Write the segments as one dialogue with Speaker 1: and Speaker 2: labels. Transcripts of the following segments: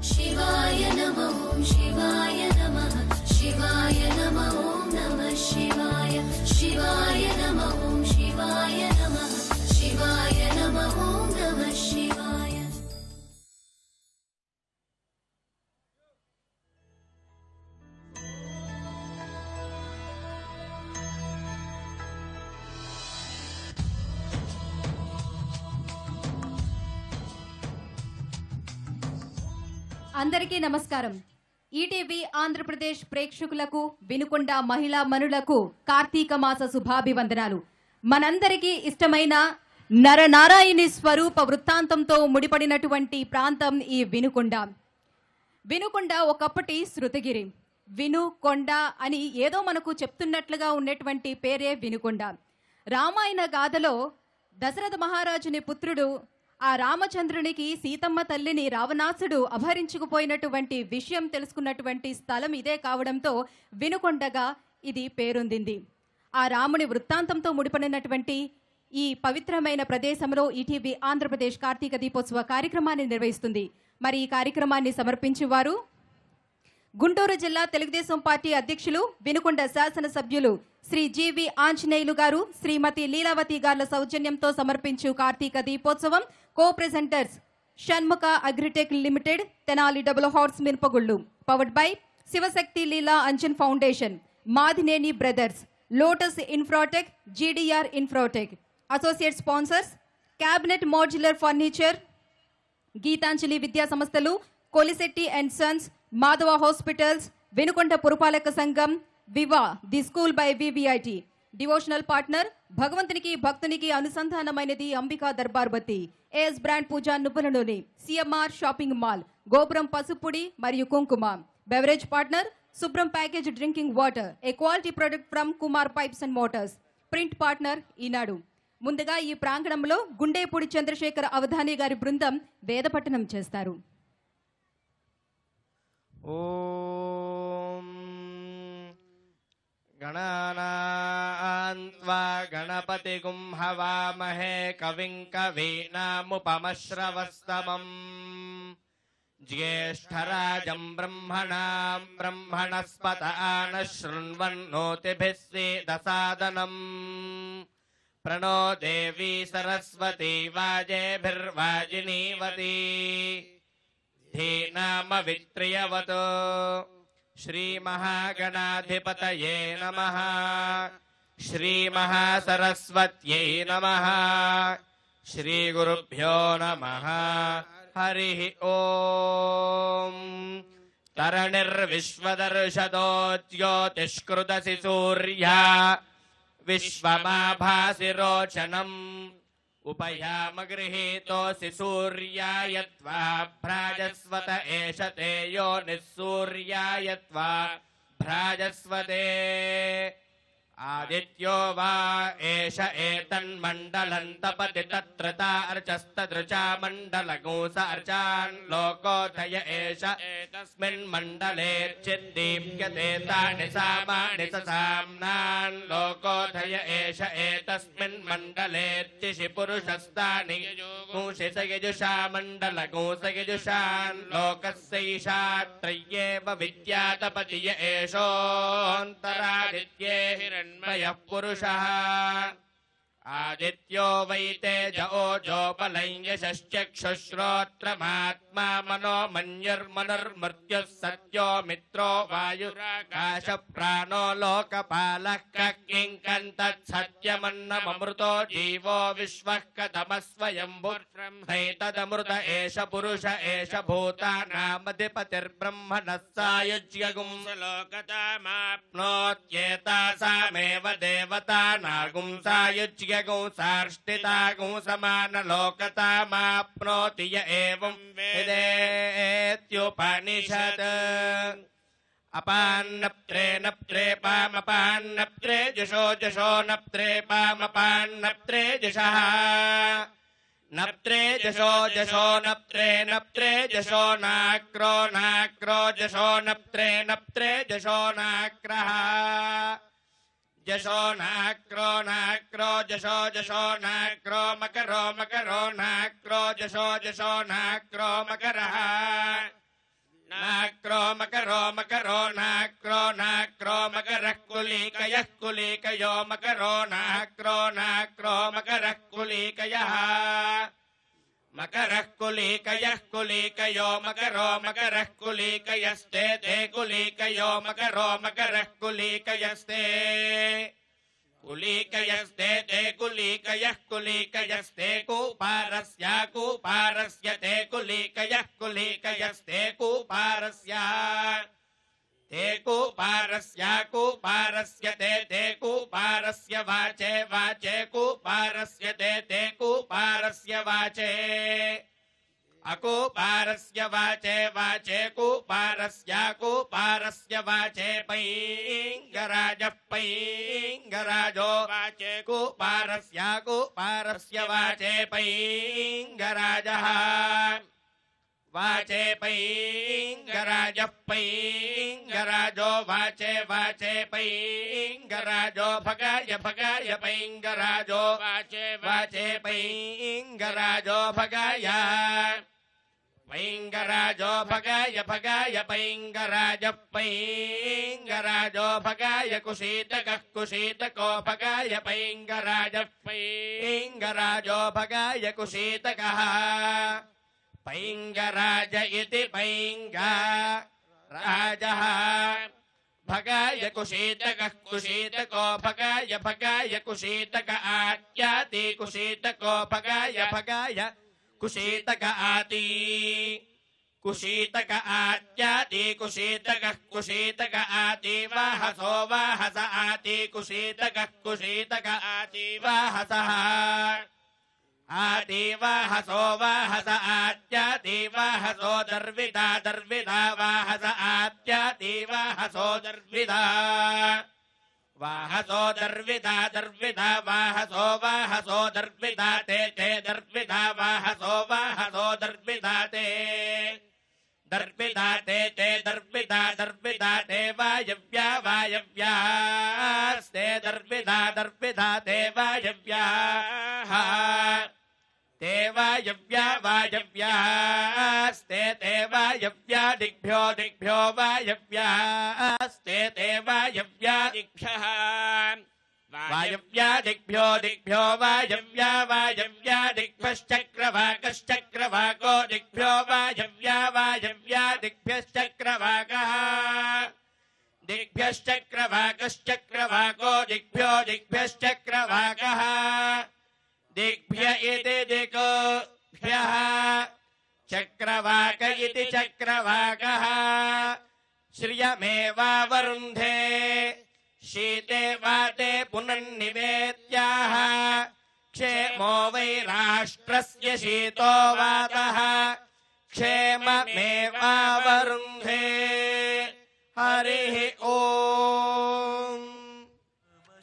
Speaker 1: शिवाय नमः शिवाय नमः शिवाय नमः नमः शिवाय शिवाय नमः शिवाय नमः शिवाय नमः नमः शिवाय।
Speaker 2: అందరికీ నమస్కారం. ఈటీవీ ఆంధ్రప్రదేశ్ ప్రేక్షకులకు, వినుకొండ మహిళా మనులకు కార్తీక మాస శుభాభివందనాలు. మనందరికీ ఇష్టమైన నరనారాయణి స్వరూప వృత్తాంతంతో ముడిపడినటువంటి ప్రాంతం ఈ వినుకొండ. వినుకొండ ఒకప్పటి శృతగిరి. వినుకొండ అని ఏదో మనకు చెప్తున్నట్లుగా ఉన్నటువంటి పేరే వినుకొండ. రామాయణ గాథలో దశరథ మహారాజుని పుత్రుడు ఆ రామచంద్రునికి సీతమ్మ తల్లిని రావణాసుడు అపహరించుకుపోయినటువంటి విషయం తెలుసుకున్నటువంటి స్థలం ఇదే కావడంతో వినుకొండగా ఇది పేరొందింది. ఆ రాముని వృత్తాంతంతో ముడిపడినటువంటి ఈ పవిత్రమైన ప్రదేశంలో ఈటీవీ ఆంధ్రప్రదేశ్ కార్తీక దీపోత్సవ కార్యక్రమాన్ని నిర్వహిస్తుంది. మరి ఈ కార్యక్రమాన్ని సమర్పించేవారు గుంటూరు జిల్లా తెలుగుదేశం పార్టీ అధ్యక్షులు, వినుకొండ శాసనసభ్యులు శ్రీ జీవి ఆంజనేయులు గారు, శ్రీమతి లీలావతి గార్ల సౌజన్యంతో సమర్పించు Karthika Deepotsavam co presenters Shanmukha Agritech limited, Tenali double horse మినపగుళ్ళు, powered by Shivashakti Leela Anjan foundation, Madineni brothers, Lotus Infratech, GDR Infratech. Associate sponsors cabinet modular furniture, Geethanjali Vidya సంస్థలు, Kolisetti and sons, Madhava hospitals, Vinukonda పురపాలక సంఘం, Viva the school by VVIT. Devotional partner భగవంతునికి భక్తునికి అనుసంధానమైనది అంబికా దర్బార్ బత్తి, ఏఎస్ బ్రాండ్ పూజా నువ్వుల నూనె, సిఎంఆర్ షాపింగ్ మాల్, గోపురం పసుపుడి మరియు కుంకుమ. బెవరేజ్ పార్ట్నర్ శుభ్రం package drinking water, A quality product from Kumar pipes and motors. Print partner Eenadu. ముందుగా ఈ ప్రాంగణంలో గుండేపూడి చంద్రశేఖర్ అవధాని గారి బృందం వేదపఠనం చేస్తారు.
Speaker 3: ఓం గణానాన్వా గణపతిగుం హవామహే కవిం కవీనాముపమశ్రవస్తమం జ్యేష్ఠరాజం బ్రహ్మణాం బ్రహ్మణస్పత ఆనశృణ్వన్నోతిభిः सीदसादनम् प्रणो देवी सरस्वती वाजेभिर्वाजिनीवती धीनामवित्रियवतो श्रीमहागणाधिपतये नमः श्रीमहासरस्वत्यै नमः श्रीगुरुभ्यो नमः हरिः ओम् तरणिर्विश्वदर्शदो ज्योतिष्कृतसि सूर्या विश्वमाभासि रोचनम् उपयामगृहीतोऽसि सूर्याय त्वा भ्राजस्वत एष ते योनिः सूर्याय त्वा भ्राजस्वते आदित्यो वा एष एतन्मण्डलं तपति तत्र ता अर्चस्तदृचा मण्डलगुंस अर्चान् लोकोदय एष एतस्मिन्मण्डले चिद्दीप्यते तानि सामानि ससाम्नान् लोकोदय एष एतस्मिन्मण्डले तिषि पुरुषस्तानि गुंसि स यजुषा मण्डलगुंस यजुषान् लोकस्यैषा त्रय्येव विद्यातपतिय एषोऽन्तरादित्ये हिरण्मयः पुरुषः आदित्यो वै तेज ओजोबलं यशश्चक्षुश्रोत्रमात्मा मनो मन्युर्मनुर्मृत्युः सत्यो मित्रो वायुराकाश प्राणो लोकपालः किं तत्सत्यमन्नममृतो जीवो विश्वः कथमः स्वयंभुर्ब्रह्मैतदमृत एष पुरुष एष भूतानामधिपतिर्ब्रह्मणः सायुज्यगुं लोकतामाप्नोत्येतासामेव देवतानागुं सायुज्य सार्ष्टितागुं समानलोकतामाप्नोति य एवं वेदेत्युपनिषत् अपान्नप्त्रे नप्त्रे पामपान्नप्त्रे जशो जशो नप्त्रे पामपान्नप्त्रे जशः नप्त्रे जशो जशो नप्त्रे नप्त्रे जशो नाक्रो नाक्रो जशो नप्त्रे नप्त्रे जशो नाक्रः जशो नाक्रो नाक्रो जशो जशो नाक्रो मकरो मकरो नाक्रो जशो जशो नाक्रो मकरः कुलीकयो मकरो नाक्रो नाक्रो मकरः कुलीकयः मकरः कुलीकयः कुलीकयो मकरो मकरः कुलीकयस्ते ते कुलीकयो मकरो मकरः कुलीकयस्ते कुलीकयस्ते ते कुलीकयः कुलीकयस्ते कुपारस्य कुपारस्य ते कुलीकयः कुलीकयस्ते कुपारस्य ते कुपारस्य कुपारस्य ते कुपारस्य वाचे वाचे कुपारस्य ते कुपारस्य वाचे अकुपारस्य वाचे वाचे कुपारस्य कुपारस्य वाचे पैंगराजः पैंगराजो वाचे कुपारस्य कुपारस्य वाचे पैंगराजः वाचे पैंगराजः पैंगराजो वाचे वाचे पैंगराजो भगाय भगाय पैंगराजो वाचे वाचे पैंगराजो भगाय पैंगराजो भगाय भगाय पैंगराजः पैंगराजो भगाय कुशीतकः कुशीतको भगाय पैंगराजः पैंगराजो भगाय कुशीतकः पैंगराज इति पैंगराजः भगाय कुशीतकः कुशीतको भगाय भगाय कुशीतक आत्याति कुशीतको भगाय भगाय कुशीतक आति कुशीतक आत्याति कुशीतकः कुशीतक आति वाहसो वाहस आति कुशीतकः कुशीतक आति वाहसः आति वाहसो वाहस आत्याति वाहसो दर्विदा दर्विदा वाहस आत्याति वाहसो दर्विदा वाहसो दर्विदा दर्विदा वाहसो वाहसो दर्विदा ते दर्विदा वाहसो वाहसो दर्विदा ते दर्विदा ते दर्विदा दर्विदा ते वायव्या वायव्यास्ते दर्विदा दर्विदा ते वायव्याः ते वायव्या वायव्यास्ते ते वायव्या दिग्भ्यो दिग्भ्यो वायव्यास्ते ते वायव्या दिग्भ्यः वायव्या दिग्भ्यो दिग्भ्यो वायव्या वायव्या दिग्भ्यश्चक्रवाकश्चक्रवाको दिग्भ्यो वायव्या वायव्या दिग्भ्यश्चक्रवाकः दिग्भ्यश्चक्रवाकश्चक्रवाको दिग्भ्यो दिग्भ्यश्चक्रवाकः दिग्भ्य इति दिग्भ्यः चक्रवाक इति चक्रवाकः श्रियमेवावरुन्धे शीते वाते पुनर्निवेद्याः क्षेमो वै राष्ट्रस्य शीतो वातः क्षेममेवावरुन्धे हरिः ओम्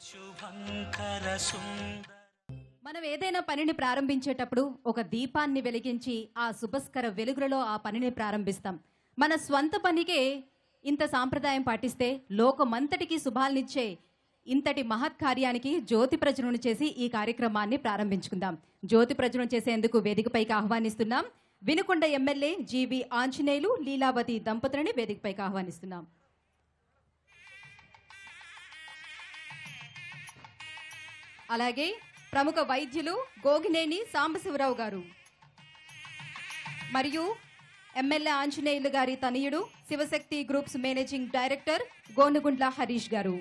Speaker 4: शुभंकर सुंदर
Speaker 2: మనం ఏదైనా పనిని ప్రారంభించేటప్పుడు ఒక దీపాన్ని వెలిగించి ఆ శుభస్కర వెలుగులలో ఆ పనిని ప్రారంభిస్తాం. మన స్వంత పనికే ఇంత సాంప్రదాయం పాటిస్తే లోకమంతటికి శుభాలనిచ్చే ఇంతటి మహత్ కార్యానికి జ్యోతి ప్రజ్వలన చేసి ఈ కార్యక్రమాన్ని ప్రారంభించుకుందాం. జ్యోతి ప్రజ్వలన చేసేందుకు వేదికపైకి ఆహ్వానిస్తున్నాం. వినుకొండ ఎమ్మెల్యే జీవి ఆంజనేయులు లీలావతి దంపతులని వేదికపైకి ఆహ్వానిస్తున్నాం. అలాగే ప్రముఖ వైద్యులు గోగినేని సాంబశివరావు గారు మరియు ఎమ్మెల్యే ఆంజనేయులు గారి తనయుడు Shivashakti groups managing director Gonugundla Harish గారు.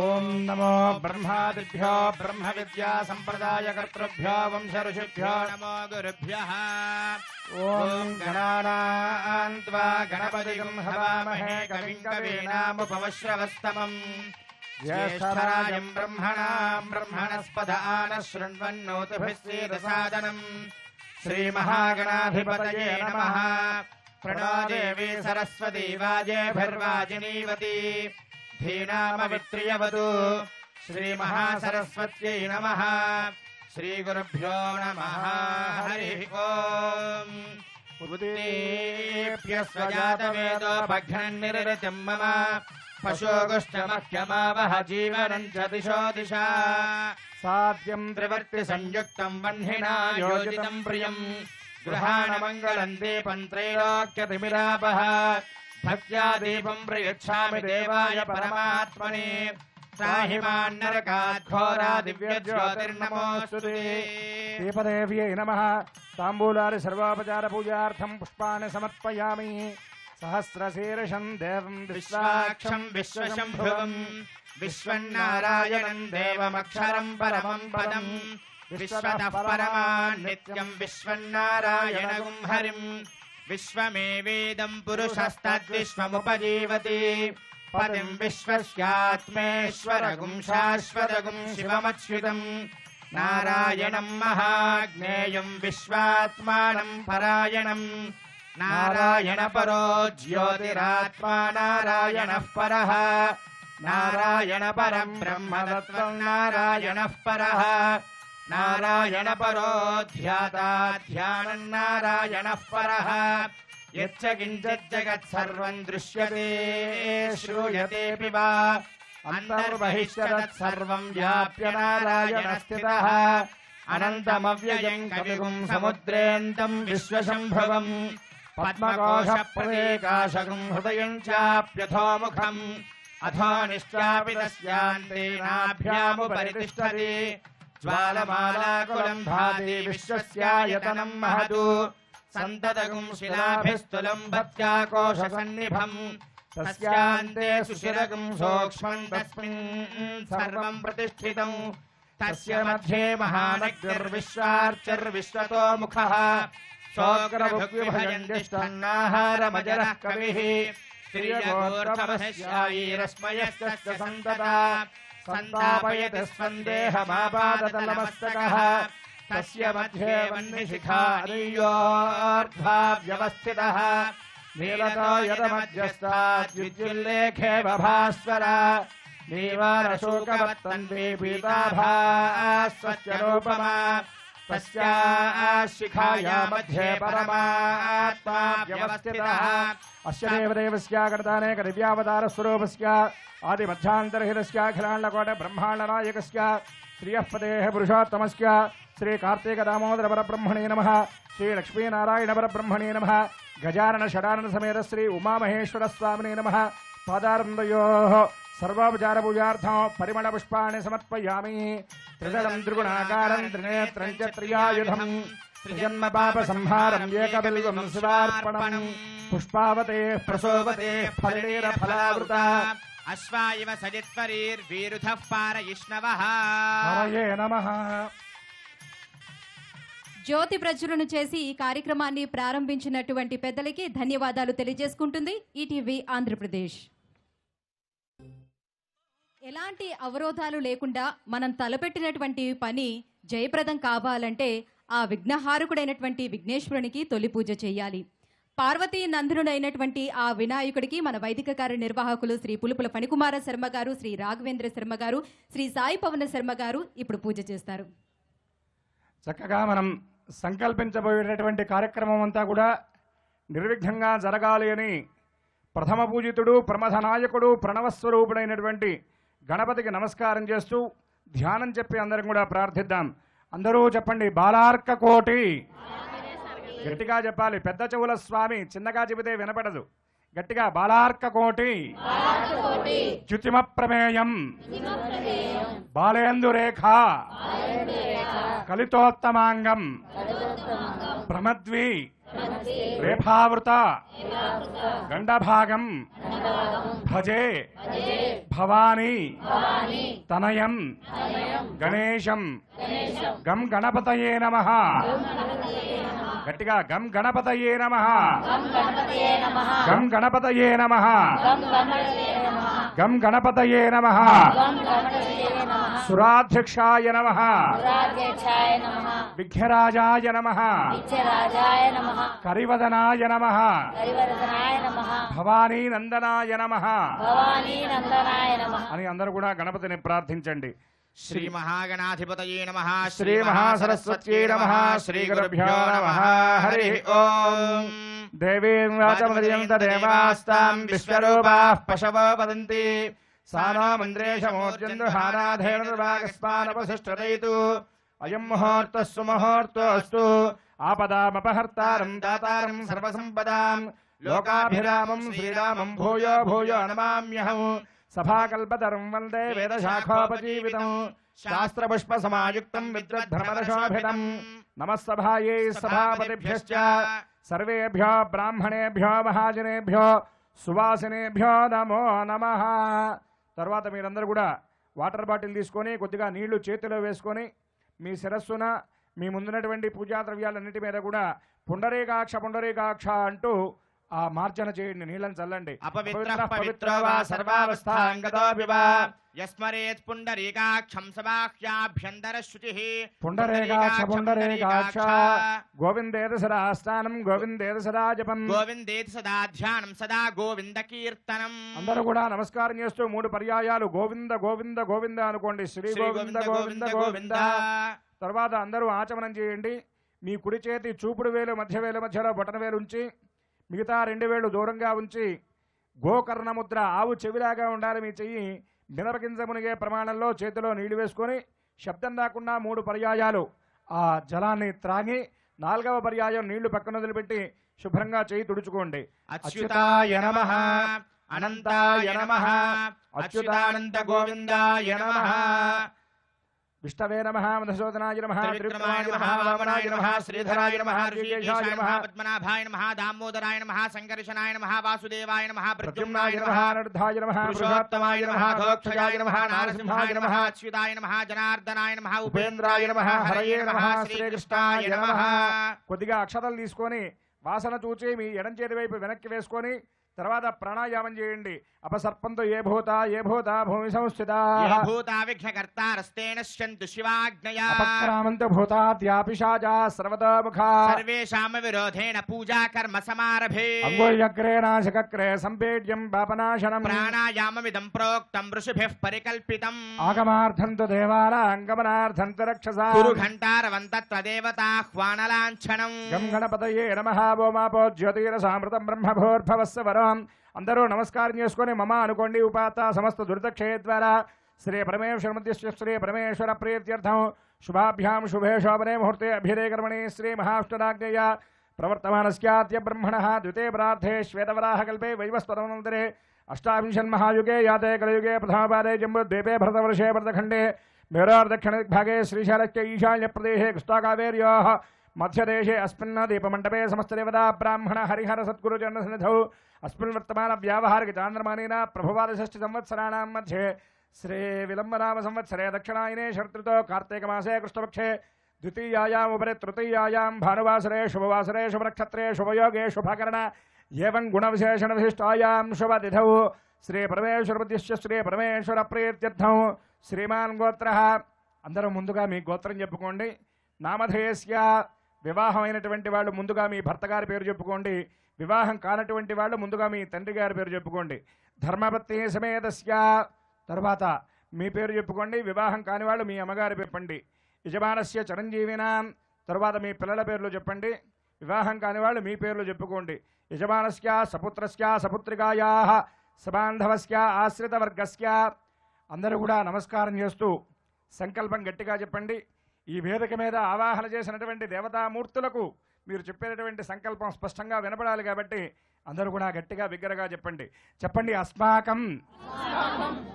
Speaker 5: ओम नमो ब्रह्मादिभ्यो ब्रह्म विद्या संप्रदाय कर्तृभ्यो वंश ऋषिभ्यो नमो गुरुभ्यः। ओम गणानां त्वा गणपतिं हवामहे कविं कवीनामुपमश्रवस्तमम् ज्येष्ठराजं ब्रह्मणां ब्रह्मणस्पद आनः शृण्वन्नोतिभिः सीदसादनम् श्रीमहागणाधिपतये नमः। प्रणो देवी सरस्वती वाजेभिर्वाजिनीवती धीनामवित्रियवतु श्रीमहासरस्वत्यै नमः। श्रीगुरुभ्यो नमः हरिः ओम् उदेभ्यः स्वजातवेदो भग्नन्निरृतिं मम पशोगुश्चमह्यमावह जीवनं च दिशो दिशा साध्यं त्रिवर्तिसंयुक्तं वह्निना योजितं प्रियं गृहाणमङ्गलं दीपं त्रैलोक्यतिमिरापः भक्त्या दीपं प्रयच्छामि देवाय परमात्मने त्राहि मां नरकात् घोरा दिव्यज्योतिर्नमोऽस्तु ते। दीपदेव्यै नमः। ताम्बूलादि सर्वोपचार पूजार्थं पुष्पाणि समर्पयामि। सहस्रशीर्षं देवं विश्वाक्षं विश्वशम्भुवं विश्वन्नारायणं देवमक्षरं परमं पदं विश्वतः परमान् नित्यं विश्वन्नारायणं हरिं विश्वमेवेदं पुरुषस्तद्विश्वमुपजीवति पतिं विश्वस्यात्मेश्वरगुं शाश्वतगुं शिवमच्युतं नारायणं महाज्ञेयं विश्वात्मानं परायणं नारायणपरो ज्योतिरात्मा नारायणः परः नारायणपरं ब्रह्मतत्त्वं नारायणः परः नारायणपरो ध्याता ध्यानं नारायणः परः यच्च किञ्चिज्जगत् सर्वं दृश्यते श्रूयतेऽपि वा अन्तर्बहिश्चरत् सर्वं व्याप्य नारायणः स्थितः अनन्तमव्ययं कविगुं समुद्रेऽन्तं विश्वशम्भवं पद्मकोशप्रदेकाशगुं हृदयं चाप्यथोमुखम् अथोनिश्चापि तस्यान्ते नाभ्यामुपरि तिष्ठति ज्वालमालाकुलं भाति विश्वस्यायतनं महदु सन्ततगुं शिलाभिस्तुलं भक्त्याकोशसन्निभम् तस्यान्ते सुशिरगुं सूक्ष्मं तस्मिन् सर्वं प्रतिष्ठितं तस्य मध्ये महानग्निर्विश्वार्चिर्विश्वतोमुखः सोऽग्रभुग्विभजन्तिष्ठन्नाहारमजरः कविः श्रियगोर्धवस्यायीरस्मयस्तस्य सन्तता सन्तापयति स्पन्देहमापादतलमस्तकः तस्य मध्ये वह्निशिखा अनयोर्ध्वा व्यवस्थितः नीलतोयतमध्यस्ताद्विद्युल्लेखे बभास्वरा नीवारशोकवत्तन्वे पीताभास्वस्य रूपमा तस्याः शिखाया मध्ये परमात्मा व्यवस्थितः अस्य देवदेवस्य गणतानेकदिव्यावतारस्वरूपस्य आदिमध्यान्तरहितस्य अखिलाण्डकोट ब्रह्माण्डनायकस्य श्रियः पतेः पुरुषोत्तमस्य श्री कार्तिकदामोदर परब्रह्मणे नमः श्री लक्ष्मीनारायण परब्रह्मणे नमः गजानन षडानन समेत श्री उमामहेश्वर स्वामिने नमः पादारविन्दयोः सर्वोपचार पूजार्थं परिमल पुष्पाणि समर्पयामि त्रिदलं त्रिगुणाकारं त्रिनेत्रं च त्रियायुधं त्रिजन्म पाप संहारं एकबिल्वं शिवार्पणं पुष्पावतेः प्रसोवतेः फलेरफलावृता
Speaker 3: अश्वायव सजित्वरीर्वीरुधः पारयिष्णवः
Speaker 5: हरये नमः।
Speaker 2: జ్యోతి ప్రజ్వలన చేసి ఈ కార్యక్రమాన్ని ప్రారంభించినటువంటి పెద్దలకి ధన్యవాదాలు తెలియజేసుకుంటుంది ఈటీవీ ఆంధ్రప్రదేశ్. ఎలాంటి అవరోధాలు లేకుండా మనం తలపెట్టినటువంటి పని జయప్రదం కావాలంటే ఆ విఘ్నహారకుడైనటువంటి విఘ్నేశ్వరునికి తొలి పూజ చేయాలి. పార్వతీ నందనుడైనటువంటి ఆ వినాయకుడికి మన వైదిక కార్యనిర్వాహకులు శ్రీ పులుపుల ఫణికుమార శర్మ గారు, శ్రీ రాఘవేంద్ర శర్మ గారు, శ్రీ సాయి పవన శర్మ గారు ఇప్పుడు పూజ చేస్తారు.
Speaker 5: చక్కగా మనం సంకల్పించబోయేటటువంటి కార్యక్రమం అంతా కూడా నిర్విఘ్నంగా జరగాలి అని ప్రథమ పూజితుడు ప్రమథ నాయకుడు ప్రణవస్వరూపుడైనటువంటి గణపతికి నమస్కారం చేస్తూ ధ్యానం చెప్పి అందరం కూడా ప్రార్థిద్దాం. అందరూ చెప్పండి, బాలార్క కోటి. గట్టిగా చెప్పాలి, పెద్ద చెవుల స్వామి, చిన్నగా చెబితే వినపడదు. గట్టిగా బాలార్క కోటి జ్యుతిమ ప్రమేయం బాలేందురేఖ కలితోత్తమాంగం ప్రమద్వి రేఫావృత గండభాగం భజే భవానీ తనయం గణేశం గం గణపతయే నమః. గట్టిగా గం గణపతయే నమః, గం గణపతయే నమః, గం గణపతయే నమః, సురాధ్యక్షాయ నమః, విఘ్నరాజాయ నమః, కరివదనాయ నమః, భవానీ నందనాయ నమః అని అందరూ కూడా గణపతిని ప్రార్థించండి.
Speaker 3: श्री महागणाधिपतये नमः
Speaker 5: श्री महासरस्वत्यै नमः श्री गुरुभ्यो नमः हरि ओम देवीं वाचमदीं तदेवास्तां विश्वरूपाः पशवो वदन्ति सा नो मन्द्रेशमूर्जन्दुहाराधेनुर्वागस्मानपसिष्ठतैतु अयं मुहूर्तः सुमुहूर्तोऽस्तु आपदामपहर्तारं दातारं सर्वसम्पदां लोकाभिरामं श्रीरामं भूयो भूयो नमाम्यहम् सभाकल्पतरुं वन्दे वेदशाखोपजीवितं शास्त्रपुष्पसमायुक्तं विद्वद्भ्रमरशोभितं नमः सभायै सभापतिभ्यश्च सर्वेभ्यो ब्राह्मणेभ्यो महाजनेभ्यो సువాసినేభ్యో నమో నమః. తర్వాత మీరందరూ కూడా వాటర్ బాటిల్ తీసుకొని కొద్దిగా నీళ్లు చేతిలో వేసుకొని మీ శిరస్సున మీ ముందున్నటువంటి పూజా ద్రవ్యాలన్నిటి మీద కూడా పుండరీకాక్ష పుండరీకాక్ష అంటూ ఆ మార్జన చేయండి, నీళ్ళని చల్లండి.
Speaker 3: అపవిత్రః పవిత్రో వా సర్వావస్థాంగతోపి వా యస్మరేత్ పుండరీకాక్షం సబాహ్యాభ్యంతర శుచిః.
Speaker 5: పుండరీకాక్ష పుండరీకాక్ష గోవిందేతి సదా స్నానం గోవిందేతి సదా జపం
Speaker 3: గోవిందేతి సదా ధ్యానం సదా గోవింద కీర్తనం.
Speaker 5: అందరూ కూడా నమస్కారం చేస్తూ 3 పర్యాయాలు గోవింద గోవింద గోవింద అనుకోండి. శ్రీ గోవింద గోవింద గోవింద. తర్వాత అందరూ ఆచమనం చేయండి. మీ కుడి చేతి చూపుడు వేలు మధ్య వేలు మధ్యలో బొటన వేలు ఉంచి మిగతా 2 వేళ్లు దూరంగా ఉంచి గోకర్ణ ముద్ర ఆవు చెవిలాగా ఉండాలి మీ చెయ్యి. మినపగింజ మునిగే ప్రమాణంలో చేతిలో నీళ్లు వేసుకొని శబ్దం రాకుండా 3 పర్యాయాలు ఆ జలాన్ని త్రాగి 4వ పర్యాయం నీళ్లు పక్కన వదిలిపెట్టి శుభ్రంగా చేయి తుడుచుకోండి.
Speaker 3: అచ్యుతాయ నమః అనంతాయ నమః అచ్యుతానంత గోవిందాయ నమః
Speaker 5: విష్ణవే నమః మధుసూదనాయ నమః త్రివిక్రమాయ నమః వామనాయ నమః శ్రీధరాయ నమః ఋషికేశాయ నమః
Speaker 3: పద్మనాభాయ నమః దామోదరాయ నమః సంకర్షణాయ నమః వాసుదేవాయ నమః
Speaker 5: ప్రద్యుమ్నాయ నమః అనిరుద్ధాయ నమః
Speaker 3: పురుషోత్తమాయ నమః గోక్షయాయ నమః నారసింహాయ నమః అచ్యుతాయ నమః జనార్దనాయ నమః
Speaker 5: ఉపేంద్రాయ నమః హరయే నమః శ్రీకృష్ణాయ నమః. కొద్దిగా అక్షతలు తీసుకొని వాసన చూచి మీ ఎడం చేతి వైపు వెనక్కి వేసుకొని తర్వాత ప్రాణాయామం చేయండి. అపసర్పంతు ఏ భూత భూమి సంస్థితాః
Speaker 3: భూతా విఘ్నకర్తారస్తేన శంతు శివాజ్ఞయా
Speaker 5: అపక్రామంతు భూతాద్యాపిశాచా సర్వతోముఖాః
Speaker 3: సర్వేషాం విరోధేన పూజా కర్మ సమారభే
Speaker 5: అంగుళ్యగ్రే నాసికగ్రే సంపేడ్యం పాపనాశనం
Speaker 3: ప్రాణాయామమిదం ప్రోక్తం ఋషిభిః పరికల్పితం
Speaker 5: ఆగమార్థం తు దేవానాం గమనార్థం తు రక్షసాం
Speaker 3: గురు ఘంటారవంతత్ర దేవతాహ్వానలాంఛనం.
Speaker 5: గం గణపతయే నమః ఓమాపో జ్యోతిరసామృతం బ్రహ్మభూర్భవస్వ వరం. అందరూ నమస్కారం చేసుకొని మమ అనుకోండి. ఉపాత సమస్త దురితక్షయ శ్రీ పరమేశ్వర మధ్యస్థ శ్రీ పరమేశ్వర ప్రీత్యర్థం శుభాభ్యాం శుభే శోభనే ముహూర్తే అభిరే కర్మణి శ్రీ మహాష్టాజ్ఞయ ప్రవర్తమానస్యాద్య బ్రహ్మణః ద్వితే ప్రార్థే శ్వేతవరాహ కల్పే వైవస్వతమనంతరే అష్టావింశన్మహాయుగే యాతే కలయుగే ప్రథమపాదే జంబుద్వీపే భరతవర్షే భరతఖండే మేరోర్దక్షిణదిగ్భాగే శ్రీశైలస్య ఈశాన్య ప్రదేశే కృష్ణాకావేర్యోః మధ్యదేశే అస్మిన్ దీపమండపే సమస్తదేవతా బ్రాహ్మణ హరిహర సద్గురు జనసన్నిధౌ అస్మిన్ వర్తమాన వ్యావహారిక చాంద్రమానేన ప్రభువాదషష్ఠి సంవత్సరాణాం మధ్యే శ్రీ విలంబనామ సంవత్సరే దక్షిణాయనే శరతృతో కార్తీకమాసే కృష్ణపక్షే ద్వితీయాయాం ఉపరి తృతీయాయాం భానువాసరే శుభవాసరే శుభనక్షత్రే శుభయోగే శుభకరణ ఏవం గుణవిశేషణ విశిష్టాయాం శుభతిథౌ శ్రీ పరమేశ్వరపతిశ్చ శ్రీ పరమేశ్వర ప్రీత్యర్థం శ్రీమాన్ గోత్రః. అందరూ ముందుగా మీ గోత్రం చెప్పుకోండి. నామధేయస్య వివాహమైనటువంటి వాళ్ళు ముందుగా మీ భర్త గారి పేరు చెప్పుకోండి. వివాహం కానటువంటి వాళ్ళు ముందుగా మీ తండ్రి గారి పేరు చెప్పుకోండి. ధర్మపత్ని సమేతస్య తర్వాత మీ పేరు చెప్పుకోండి. వివాహం కాని వాళ్ళు మీ అమ్మగారి చెప్పండి. యజమానస్య చిరంజీవినాం తర్వాత మీ పిల్లల పేర్లు చెప్పండి. వివాహం కాని వాళ్ళు మీ పేర్లు చెప్పుకోండి. యజమానస్య సపుత్రస్య సపుత్రికాయాః సబాంధవస్య ఆశ్రితవర్గస్య. అందరూ కూడా నమస్కారం చేస్తూ సంకల్పం గట్టిగా చెప్పండి. ఈ వేదిక మీద ఆవాహన చేసినటువంటి దేవతామూర్తులకు మీరు చెప్పేటటువంటి సంకల్పం స్పష్టంగా వినపడాలి కాబట్టి అందరూ కూడా గట్టిగా బిగ్గరగా చెప్పండి. చెప్పండి అస్మాకం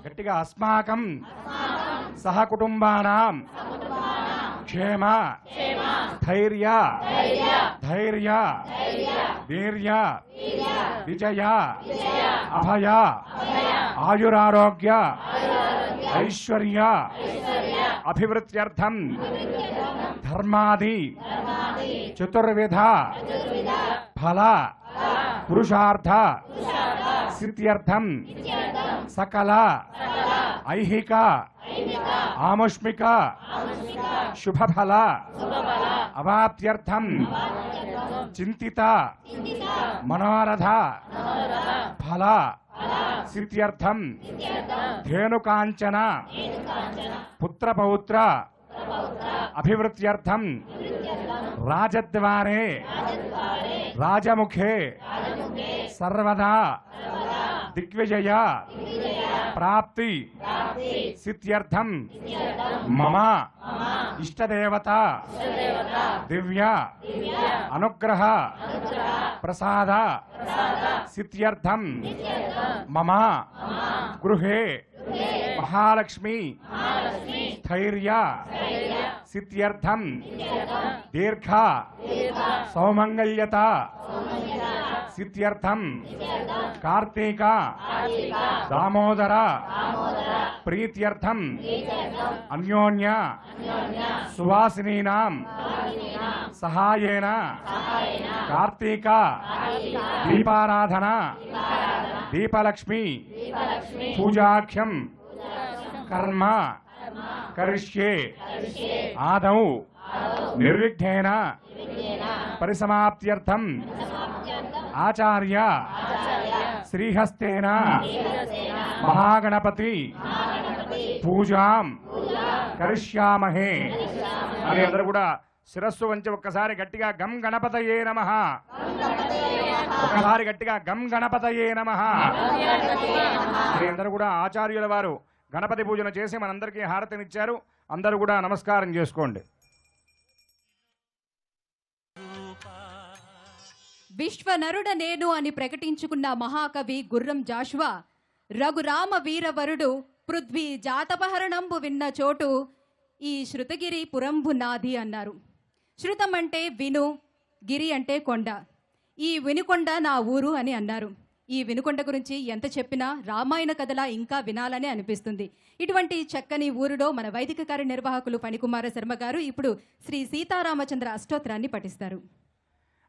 Speaker 5: గట్టిగా అస్మాకం సహ కుటుంబానాం క్షేమ స్థైర్య ధైర్య వీర్య విజయ అభయ ఆయురారోగ్య ఐశ్వర్య అభివృద్ధ్యర్థం ధర్మాది చతుర్విధ ఫల పురుషార్థ సిద్ధ్యర్థం సకల ఐహిక ఆముష్మిక శుభఫల అవాప్త్యర్థం చింతిత మనోరథ ఫల సిద్ధ్యర్థం ధేనుకాంచన పుత్రపౌత్ర అభివృద్ధ్యర్థం రాజద్వారే రాజముఖే సర్వదా దిగ్విజయ ప్రాప్తి సిద్ధ్యర్థం మమ ఇష్టదేవత దివ్య అనుగ్రహ ప్రసాద సిద్ధ్యర్థం మమ గృహే మహాలక్ష్మి స్థైర్య సిద్ధ్యర్థం దీర్ఘ సౌమంగళ్యత సిద్ధ్యర్థం కార్తీక దామోదర ప్రీత్యర్థం అన్యోన్య సువాసినీనాం సహాయేన కార్తీక దీపారాధన దీపలక్ష్మి పూజాఖ్యం కర్మ కరిష్యే ఆదౌ నిర్విఘ్నేన పరిసమాప్త్యర్థం ఆచార్య శ్రీహస్తేన మహాగణపతి పూజాం కరిష్యామహే అని అందరూ కూడా శిరస్సు వంచి ఒక్కసారి గట్టిగా గం గణపతయే నమః, ఒకసారి గట్టిగా గం గణపతయే నమః అని అందరూ కూడా ఆచార్యుల వారు గణపతి పూజన చేసి మనందరికీ హారతినిచ్చారు. అందరూ కూడా నమస్కారం చేసుకోండి.
Speaker 2: విశ్వనరుడ నేను అని ప్రకటించుకున్న మహాకవి గుర్రం జాషువా రఘురామ వీరవరుడు పృథ్వీ జాతపహరణంబు విన్న చోటు ఈ శృతగిరి పురంబు నాది అన్నారు. శృతం అంటే విను, గిరి అంటే కొండ. ఈ వినుకొండ నా ఊరు అని అన్నారు. ఈ వినుకొండ గురించి ఎంత చెప్పినా రామాయణ కథలా ఇంకా వినాలని అనిపిస్తుంది. ఇటువంటి చక్కని ఊరిలో మన వైదిక కార్యనిర్వాహకులు ఫణికుమార శర్మ గారు ఇప్పుడు శ్రీ సీతారామచంద్ర అష్టోత్తరాన్ని పఠిస్తారు.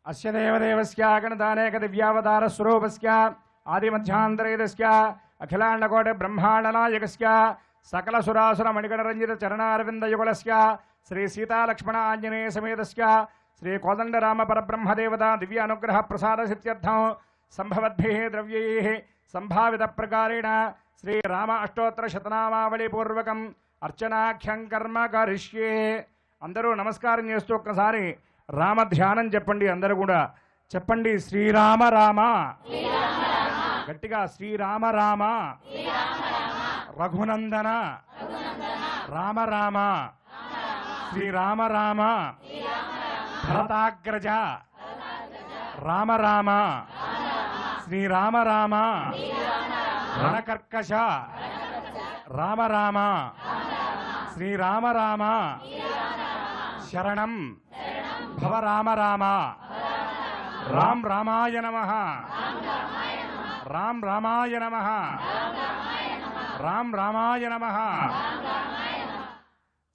Speaker 5: అస్య దేవదేవస్య గణదానేక దివ్యావతార స్వరూపస్య ఆదిమధ్యాంతరేదస్య అఖిలాండకోటి బ్రహ్మాండనాయకస్య సకల సురాసుర మణిగణరంజిత చరణారవిందయుగళస్య శ్రీ సీతాలక్ష్మణ ఆంజనేయ సమేతస్య శ్రీ కోదండరామ పరబ్రహ్మదేవత దివ్య అనుగ్రహ ప్రసాద సిద్ధ్యర్థం సంభవద్భిః ద్రవ్యైః సంభావిత ప్రకారేణ శ్రీ రామ అష్టోత్తర శతనామావళి పూర్వకం అర్చనాఖ్యం కర్మ కరిష్యే. అందరూ నమస్కారం చేస్తూ ఒక్కసారి రామ ధ్యానం చెప్పండి. అందరూ కూడా చెప్పండి. శ్రీరామ రామ, గట్టిగా శ్రీరామ రామ, రఘునందన రామ రామ, శ్రీరామ రామ, భరతాగ్రజ రామ రామ, శ్రీరామ రామ, రణకర్కశ రామ రామ, శ్రీరామ రామ, శరణం భవ రామ రామ, రామ్ రామాయ నమః, రామ్ రామాయ నమః, రామ్ రామాయ నమః.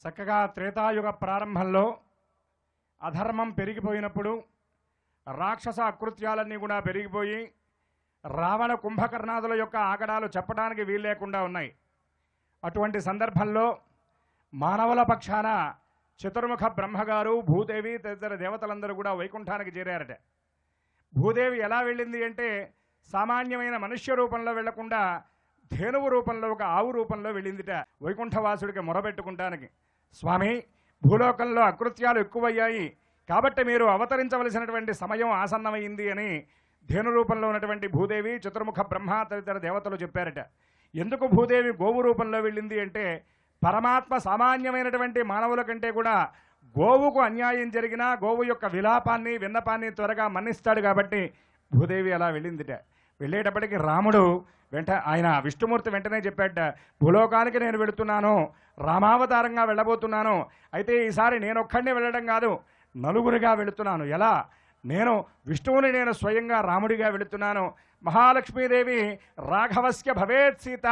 Speaker 5: చక్కగా త్రేతాయుగ ప్రారంభంలో అధర్మం పెరిగిపోయినప్పుడు రాక్షస అకృత్యాలన్నీ కూడా పెరిగిపోయి రావణ కుంభకర్ణాదుల యొక్క ఆగడాలు చెప్పడానికి వీల్లేకుండా ఉన్నాయి. అటువంటి సందర్భంలో మానవుల పక్షాన చతుర్ముఖ బ్రహ్మగారు, భూదేవి తదితర దేవతలందరూ కూడా వైకుంఠానికి చేరారట. భూదేవి ఎలా వెళ్ళింది అంటే సామాన్యమైన మనుష్య రూపంలో వెళ్లకుండా ధేనువు రూపంలో, ఒక ఆవు రూపంలో వెళ్ళిందిట వైకుంఠవాసుడికి మొరబెట్టుకుంటానికి. స్వామి, భూలోకంలో అకృత్యాలు ఎక్కువయ్యాయి కాబట్టి మీరు అవతరించవలసినటువంటి సమయం ఆసన్నమైంది అని ధేను రూపంలో ఉన్నటువంటి భూదేవి, చతుర్ముఖ బ్రహ్మ తదితర దేవతలు చెప్పారట. ఎందుకు భూదేవి గోవు రూపంలో వెళ్ళింది అంటే పరమాత్మ సామాన్యమైనటువంటి మానవుల కంటే కూడా గోవుకు అన్యాయం జరిగినా గోవు యొక్క విలాపాన్ని, విన్నపాన్ని త్వరగా మన్నిస్తాడు కాబట్టి భూదేవి అలా వెళ్ళిందిట. వెళ్ళేటప్పటికి రాముడు ఆయన విష్ణుమూర్తి వెంటనే చెప్పాట, భూలోకానికి నేను వెళుతున్నాను, రామావతారంగా వెళ్ళబోతున్నాను. అయితే ఈసారి నేనొక్కడిని వెళ్ళడం కాదు, నలుగురిగా వెళుతున్నాను. ఎలా? విష్ణువుని నేను స్వయంగా రాముడిగా వెళుతున్నాను. మహాలక్ష్మీదేవి రాఘవస్య భవేత్ సీత,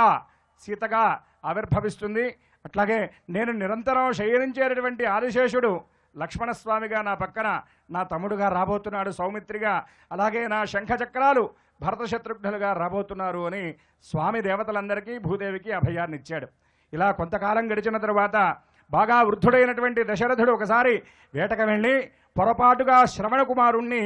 Speaker 5: సీతగా ఆవిర్భవిస్తుంది. అట్లాగే నేను నిరంతరం శయనించేటటువంటి ఆదిశేషుడు లక్ష్మణస్వామిగా నా పక్కన నా తమ్ముడుగా రాబోతున్నాడు సౌమిత్రిగా. అలాగే నా శంఖచక్రాలు భరత శత్రుఘ్నులుగా రాబోతున్నారు అని స్వామి దేవతలందరికీ భూదేవికి అభయాన్ని ఇచ్చాడు. ఇలా కొంతకాలం గడిచిన తరువాత బాగా వృద్ధుడైనటువంటి దశరథుడు ఒకసారి వేటకు వెళ్ళి పొరపాటుగా శ్రవణ కుమారుణ్ణి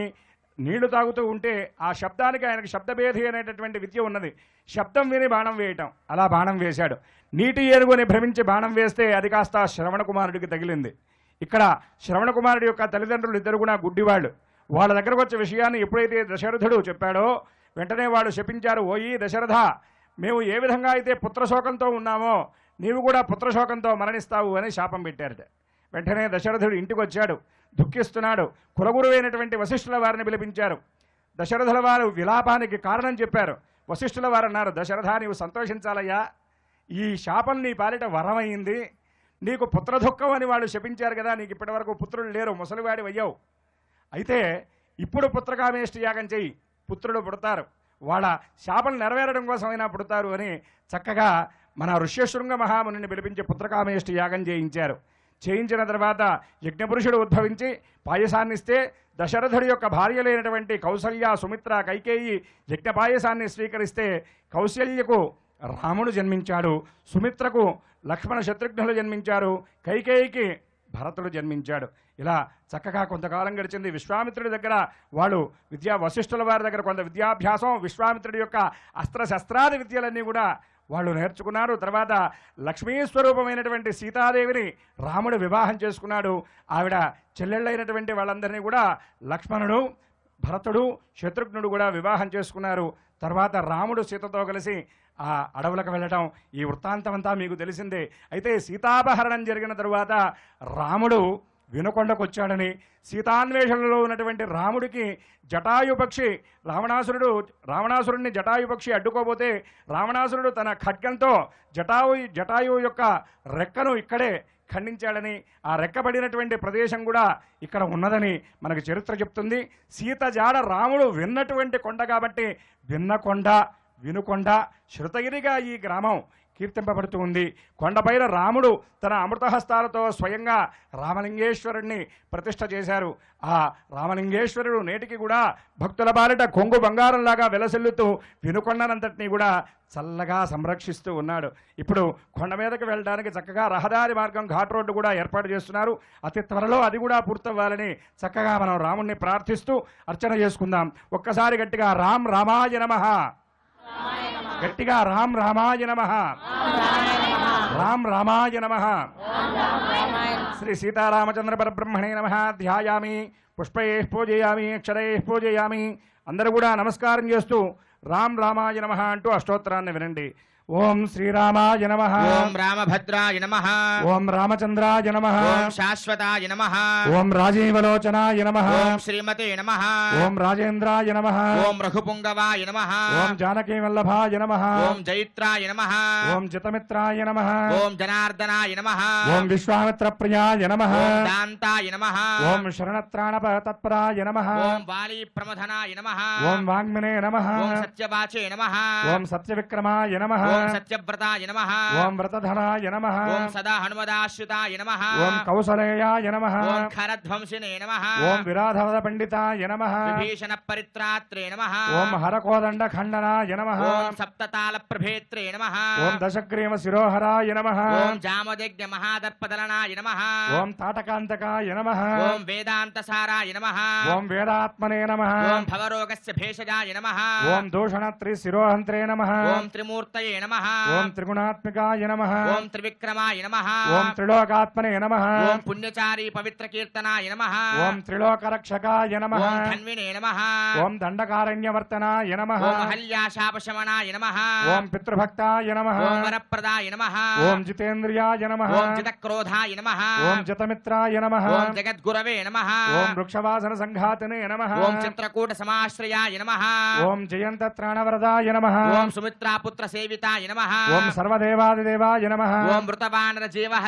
Speaker 5: నీళ్లు తాగుతూ ఉంటే ఆ శబ్దానికి ఆయనకు శబ్దభేది అనేటటువంటి విద్య ఉన్నది. శబ్దం విని బాణం వేయటం, అలా బాణం వేశాడు. నీటి ఏనుగుని భ్రమించి బాణం వేస్తే అది కాస్త శ్రవణ కుమారుడికి తగిలింది. ఇక్కడ శ్రవణ కుమారుడి యొక్క తల్లిదండ్రులు ఇద్దరు కూడా గుడ్డివాళ్ళు. వాళ్ళ దగ్గరకు వచ్చే విషయాన్ని ఎప్పుడైతే దశరథుడు చెప్పాడో వెంటనే వాళ్ళు శపించారు, ఓయి దశరథ, మేము ఏ విధంగా అయితే పుత్రశోకంతో ఉన్నామో నీవు కూడా పుత్రశోకంతో మరణిస్తావు అని శాపం పెట్టారట. వెంటనే దశరథుడు ఇంటికి వచ్చాడు, దుఃఖిస్తున్నాడు. కులగురువైనటువంటి వశిష్ఠుల వారిని పిలిపించారు. దశరథుల వారు విలాపానికి కారణం చెప్పారు. వశిష్ఠుల వారు అన్నారు, దశరథ నీవు సంతోషించాలయ్యా, ఈ శాపం నీ పాలిట వరమైంది. నీకు పుత్రదుఃఖం అని వాళ్ళు శపించారు కదా, నీకు ఇప్పటివరకు పుత్రులు లేరు, ముసలివాడి అయ్యావు. అయితే ఇప్పుడు పుత్రకామేష్టి యాగం చెయ్యి, పుత్రులు పుడతారు, వాళ్ళ శాపం నెరవేరడం కోసమైనా పుడతారు అని చక్కగా మన ఋష్యశృంగ మహామునిని పిలిపించి పుత్రకామేష్టి యాగం చేయించారు. చేయించిన తర్వాత యజ్ఞపురుషుడు ఉద్భవించి పాయసాన్ని ఇస్తే దశరథుడి యొక్క భార్యలైనటువంటి కౌసల్య, సుమిత్ర, కైకేయి యజ్ఞ పాయసాన్ని స్వీకరిస్తే కౌసల్యకు రాముడు జన్మించాడు, సుమిత్రకు లక్ష్మణ శత్రుఘ్నులు జన్మించారు, కైకేయికి భరతుడు జన్మించాడు. ఇలా చక్కగా కొంతకాలం గడిచింది. విశ్వామిత్రుడి దగ్గర వాళ్ళు వశిష్ఠుల వారి దగ్గర కొంత విద్యాభ్యాసం, విశ్వామిత్రుడి యొక్క అస్త్రశస్త్రాది విద్యలన్నీ కూడా వాళ్ళు నేర్చుకున్నారు. తర్వాత లక్ష్మీ స్వరూపమైనటువంటి సీతాదేవిని రాముడు వివాహం చేసుకున్నాడు. ఆవిడ చెల్లెళ్ళైనటువంటి వాళ్ళందరినీ కూడా లక్ష్మణుడు, భరతుడు, శత్రుఘ్నుడు కూడా వివాహం చేసుకున్నారు. తర్వాత రాముడు సీతతో కలిసి ఆ అడవులకు వెళ్ళటం, ఈ వృత్తాంతం అంతా మీకు తెలిసిందే. అయితే సీతాపహరణం జరిగిన తరువాత రాముడు వినుకొండకు వచ్చాడని, సీతాన్వేషణలో ఉన్నటువంటి రాముడికి జటాయుపక్షి రావణాసురుడిని జటాయుపక్షి అడ్డుకోబోతే రావణాసురుడు తన ఖడ్గంతో జటాయువు యొక్క రెక్కను ఇక్కడే ఖండించాడని, ఆ రెక్కబడినటువంటి ప్రదేశం కూడా ఇక్కడ ఉన్నదని మనకు చరిత్ర చెప్తుంది. సీత జాడ రాముడు విన్నటువంటి కొండ కాబట్టి విన్నకొండ, వినుకొండ, శృతగిరిగా ఈ గ్రామం కీర్తింపబడుతూ ఉంది. కొండపైన రాముడు తన అమృతహస్తాలతో స్వయంగా రామలింగేశ్వరుణ్ణి ప్రతిష్ఠ చేశారు. ఆ రామలింగేశ్వరుడు నేటికి కూడా భక్తుల బారిట కొంగు బంగారంలాగా వెలసిల్లుతూ వినుకొండనంతటినీ కూడా చల్లగా సంరక్షిస్తూ ఉన్నాడు. ఇప్పుడు కొండ మీదకి వెళ్ళడానికి చక్కగా రహదారి మార్గం, ఘాట్ రోడ్డు కూడా ఏర్పాటు చేస్తున్నారు. అతి త్వరలో అది కూడా పూర్తవ్వాలని చక్కగా మనం రాముణ్ణి ప్రార్థిస్తూ అర్చన చేసుకుందాం. ఒక్కసారి గట్టిగా రామ్ రామాయ నమః, గట్టిగా రామ్ రామాయ నమః, రామ్ రామాయ నమః. శ్రీ సీతారామచంద్ర పరబ్రహ్మణే నమః. ధ్యాయామి, పుష్పైః పూజయామి, అక్షరైః పూజయామి. అందరూ కూడా నమస్కారం చేస్తూ రామ్ రామాయ నమః అంటూ అష్టోత్తరాన్ని వినండి. ఓం శ్రీరామాయ నమః,
Speaker 3: ఓం రామభద్రాయ నమః,
Speaker 5: ఓం రామచంద్రాయ నమః,
Speaker 3: ఓం శాశ్వతాయ నమః,
Speaker 5: ఓం రాజీవలోచనాయ నమః,
Speaker 3: ఓం శ్రీమతే నమః,
Speaker 5: ఓం రాజేంద్రాయ నమః,
Speaker 3: ఓం రఘుపుంగవాయ నమః,
Speaker 5: ఓం జానకీ వల్లభాయ నమః,
Speaker 3: ఓం జైత్రాయ నమః,
Speaker 5: ఓం జితమిత్రాయ నమః,
Speaker 3: ఓం జనార్దనాయ నమః,
Speaker 5: ఓం విశ్వామిత్రప్రియాయ నమః,
Speaker 3: ఓం దాంతాయ నమః,
Speaker 5: ఓం శరణత్రాణపతత్పరాయ నమః,
Speaker 3: ఓం వాలీ ప్రమథనాయ నమః,
Speaker 5: ఓం వాంగ్మనే నమః,
Speaker 3: ఓం సత్యవాచే నమః,
Speaker 5: ఓం సత్యవిక్రమాయ నమః,
Speaker 3: ఓం సత్యవ్రతాయ నమః,
Speaker 5: ఓం వ్రతధరాయ నమః,
Speaker 3: ఓం సదా హనుమదాశ్రితాయ నమః,
Speaker 5: ఓం కౌసలేయాయ నమః,
Speaker 3: ఓం ఖరధ్వంసినే నమః,
Speaker 5: ఓం విరాధవద పండితాయ నమః,
Speaker 3: విభీషణ పరిత్రాత్రే నమః,
Speaker 5: ఓం హరకోదండ ఖండనాయ నమః,
Speaker 3: ఓం సప్తతాళ ప్రభేత్రే నమః,
Speaker 5: ఓం దశగ్రీవ శిరోహరాయ నమః,
Speaker 3: ఓం జామదగ్ఞ మహాదర్పదలనాయ నమః,
Speaker 5: ఓం తాటకాంతకాయ నమః,
Speaker 3: ఓం వేదాంతసారాయ నమః,
Speaker 5: ఓం వేదాత్మనే నమః,
Speaker 3: ఓం భవరోగస్య భేషజాయ నమః,
Speaker 5: ఓం దూషణత్రి శిరోహంత్రే నమః,
Speaker 3: ఓం త్రిమూర్తయే నమః,
Speaker 5: ఓం త్రిగుణాత్మికాయ నమః,
Speaker 3: ఓం త్రివిక్రమాయ నమః,
Speaker 5: ఓం త్రిలోకాత్మనే నమః,
Speaker 3: ఓం పుణ్యచారి పవిత్ర కీర్తనాయ నమః,
Speaker 5: ఓం త్రిలోకరక్షకాయ నమః,
Speaker 3: ఓం ధన్వినే నమః,
Speaker 5: ఓం దండకారణ్యవర్తనాయ నమః,
Speaker 3: ఓం అహల్యాశాపశమనాయ నమః,
Speaker 5: ఓం పితృభక్తాయ నమః,
Speaker 3: ఓం వరప్రదాయ నమః,
Speaker 5: ఓం జితేంద్రియాయ నమః,
Speaker 3: ఓం జితక్రోధాయ నమః,
Speaker 5: ఓం జితమిత్రాయ నమః,
Speaker 3: ఓం జగద్గురవే నమః,
Speaker 5: ఓం వృక్షవాసన సంఘాతనే నమః,
Speaker 3: ఓం చిత్రకూట సమాశ్రయాయ నమః,
Speaker 5: ఓం జయంతత్రాణవరదాయ నమః,
Speaker 3: ఓం సుమిత్రాపుత్ర సేవితాయ నమః,
Speaker 5: ఓం సర్వదేవాదిదేవాయ నమః,
Speaker 3: ఓం మృతవానర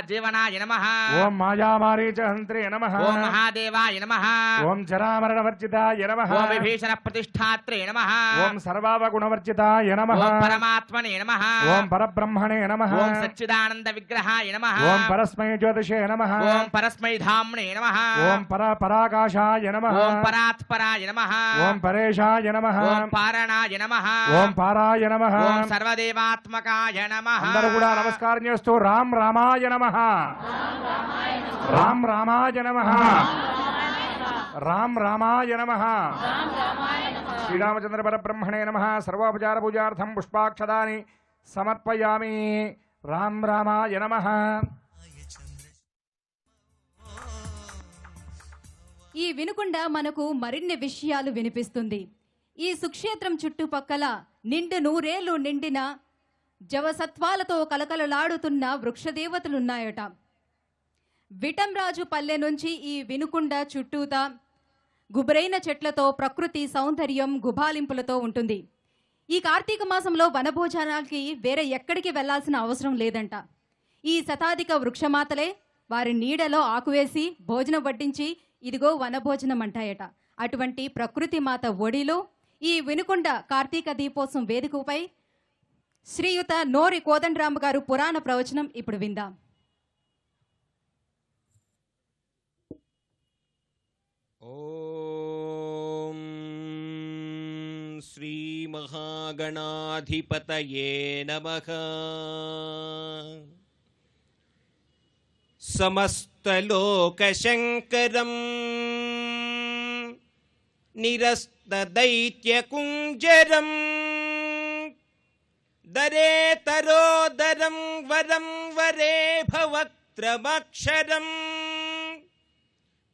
Speaker 3: జీవనాయ నమః,
Speaker 5: ఓం మాయామారీచహంత్రే నమః,
Speaker 3: ఓం మహాదేవాయ నమః,
Speaker 5: ఓం జరామరణవర్జితాయ నమః,
Speaker 3: ఓం విభీషణ ప్రతిష్ఠాత్రే నమః,
Speaker 5: ఓం సర్వావగుణవర్జితాయ నమః,
Speaker 3: ఓం పరమాత్మనే నమః,
Speaker 5: ఓం పరబ్రహ్మణే నమః,
Speaker 3: ఓం సచ్చిదానంద విగ్రహాయ నమః,
Speaker 5: ఓం పరస్మై జ్యోతిషే నమః,
Speaker 3: ఓం పరస్మై ధామ్నే నమః,
Speaker 5: ఓం పరాకాశాయ నమః,
Speaker 3: ఓం పరాత్పరాయ నమః,
Speaker 5: ఓం పరేశాయ నమః,
Speaker 3: ఓం పారణాయ నమః,
Speaker 5: ఓం పారాయ నమః.
Speaker 3: ఓం సర్వదేవాత్మకాయ నమః.
Speaker 5: అందరూ కూడా నమస్కారం చేస్తూ రామ్ రామాయ నమః, రామ్ రామాయ నమః, రామ్ రామాయ నమః, శ్రీరామచంద్ర పరబ్రహ్మణే నమః. సర్వోపచార పూజార్థం పుష్పాక్షదాని సమర్పయామి. రామ్ రామాయ నమః.
Speaker 2: ఈ వినుకొండ మనకు మరిన్ని విషయాలు వినిపిస్తుంది. ఈ సుక్షేత్రం చుట్టుపక్కల నిండు నూరేళ్లు నిండిన జవసత్వాలతో కలకలలాడుతున్న వృక్షదేవతలున్నాయట. విటంరాజు పల్లె నుంచి ఈ వినుకొండ చుట్టూతా గుబురైన చెట్లతో ప్రకృతి సౌందర్యం గుబాలింపులతో ఉంటుంది. ఈ కార్తీక మాసంలో వనభోజనాలకి వేరే ఎక్కడికి వెళ్లాల్సిన అవసరం లేదంట. ఈ శతాధిక వృక్షమాతలే వారి నీడలో ఆకువేసి భోజనం వడ్డించి ఇదిగో వనభోజనం అంటాయట. అటువంటి ప్రకృతి మాత ఒడిలో ఈ వినుకొండ కార్తీక దీపోత్సవం వేదికపై శ్రీయుత నోరి కోదండరామ గారు పురాణ ప్రవచనం ఇప్పుడు విందాం.
Speaker 3: ఓం శ్రీ మహాగణాధిపతయే నమః. సమస్తలోకశంకరం నిరస్తదైత్యకుంజరం దరేతరోదరం వరం వరే భవక్త్రమక్షరం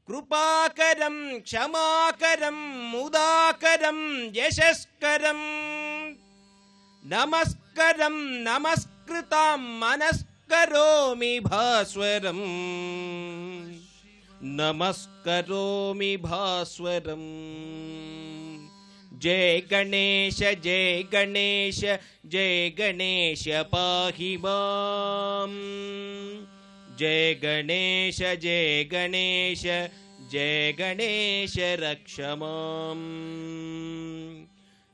Speaker 3: కృపాకరం క్షమాకరం ముదాకరం యశస్కరం నమస్కరం నమస్కృతాం మనస్కరోమి భాస్వరం నమస్కరోమి భాస్వరం. జయ గణేశ జయ గణేశ జయ గణేశ పాహి మాం. జయ గణేశ జయ గణేశ జయ గణేశ రక్ష మాం.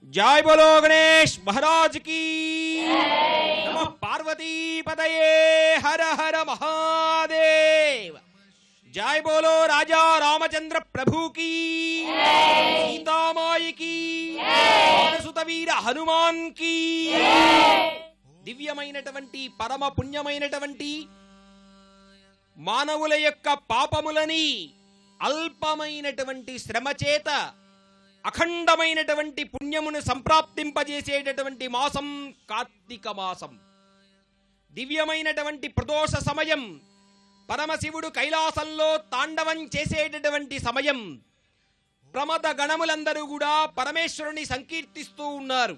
Speaker 3: జయ బోలో గణేష్ మహారాజ్ की నమః. పార్వతీ పదయే హర హర మహాదేవ. जय बोलो राजा रामचंद्र प्रभु की, सीतामाई की, सुत वीर हनुमान की. దివ్యమైనటువంటి పరమ పుణ్యమైనటువంటి మానవుల యొక్క పాపములని అల్పమైనటువంటి శ్రమ చేత అఖండమైనటువంటి పుణ్యమును సంప్రాప్తింపజేసేటటువంటి మాసం కార్తీక మాసం. దివ్యమైనటువంటి ప్రదోష సమయం, పరమశివుడు కైలాసంలో తాండవం చేసేటటువంటి సమయం. ప్రమద గణములందరూ కూడా పరమేశ్వరుని సంకీర్తిస్తూ ఉన్నారు.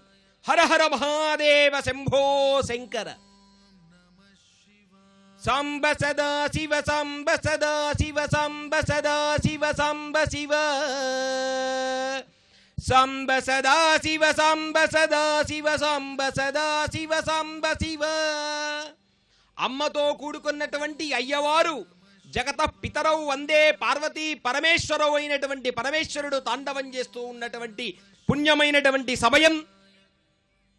Speaker 3: హర హర మహాదేవ శంభో శంకర. సాంబ సదా శివ సాంబ సదా శివ సాంబ సదా శివ సాంబ శివ సాంబ సదా శివ సాంబ సదా శివ సాంబ సదా శివ సాంబ శివ. అమ్మతో కూడుకున్నటువంటి అయ్యవారు జగత పితరవు వందే పార్వతీ పరమేశ్వరవు అయినటువంటి పరమేశ్వరుడు తాండవం చేస్తూ ఉన్నటువంటి పుణ్యమైనటువంటి సమయం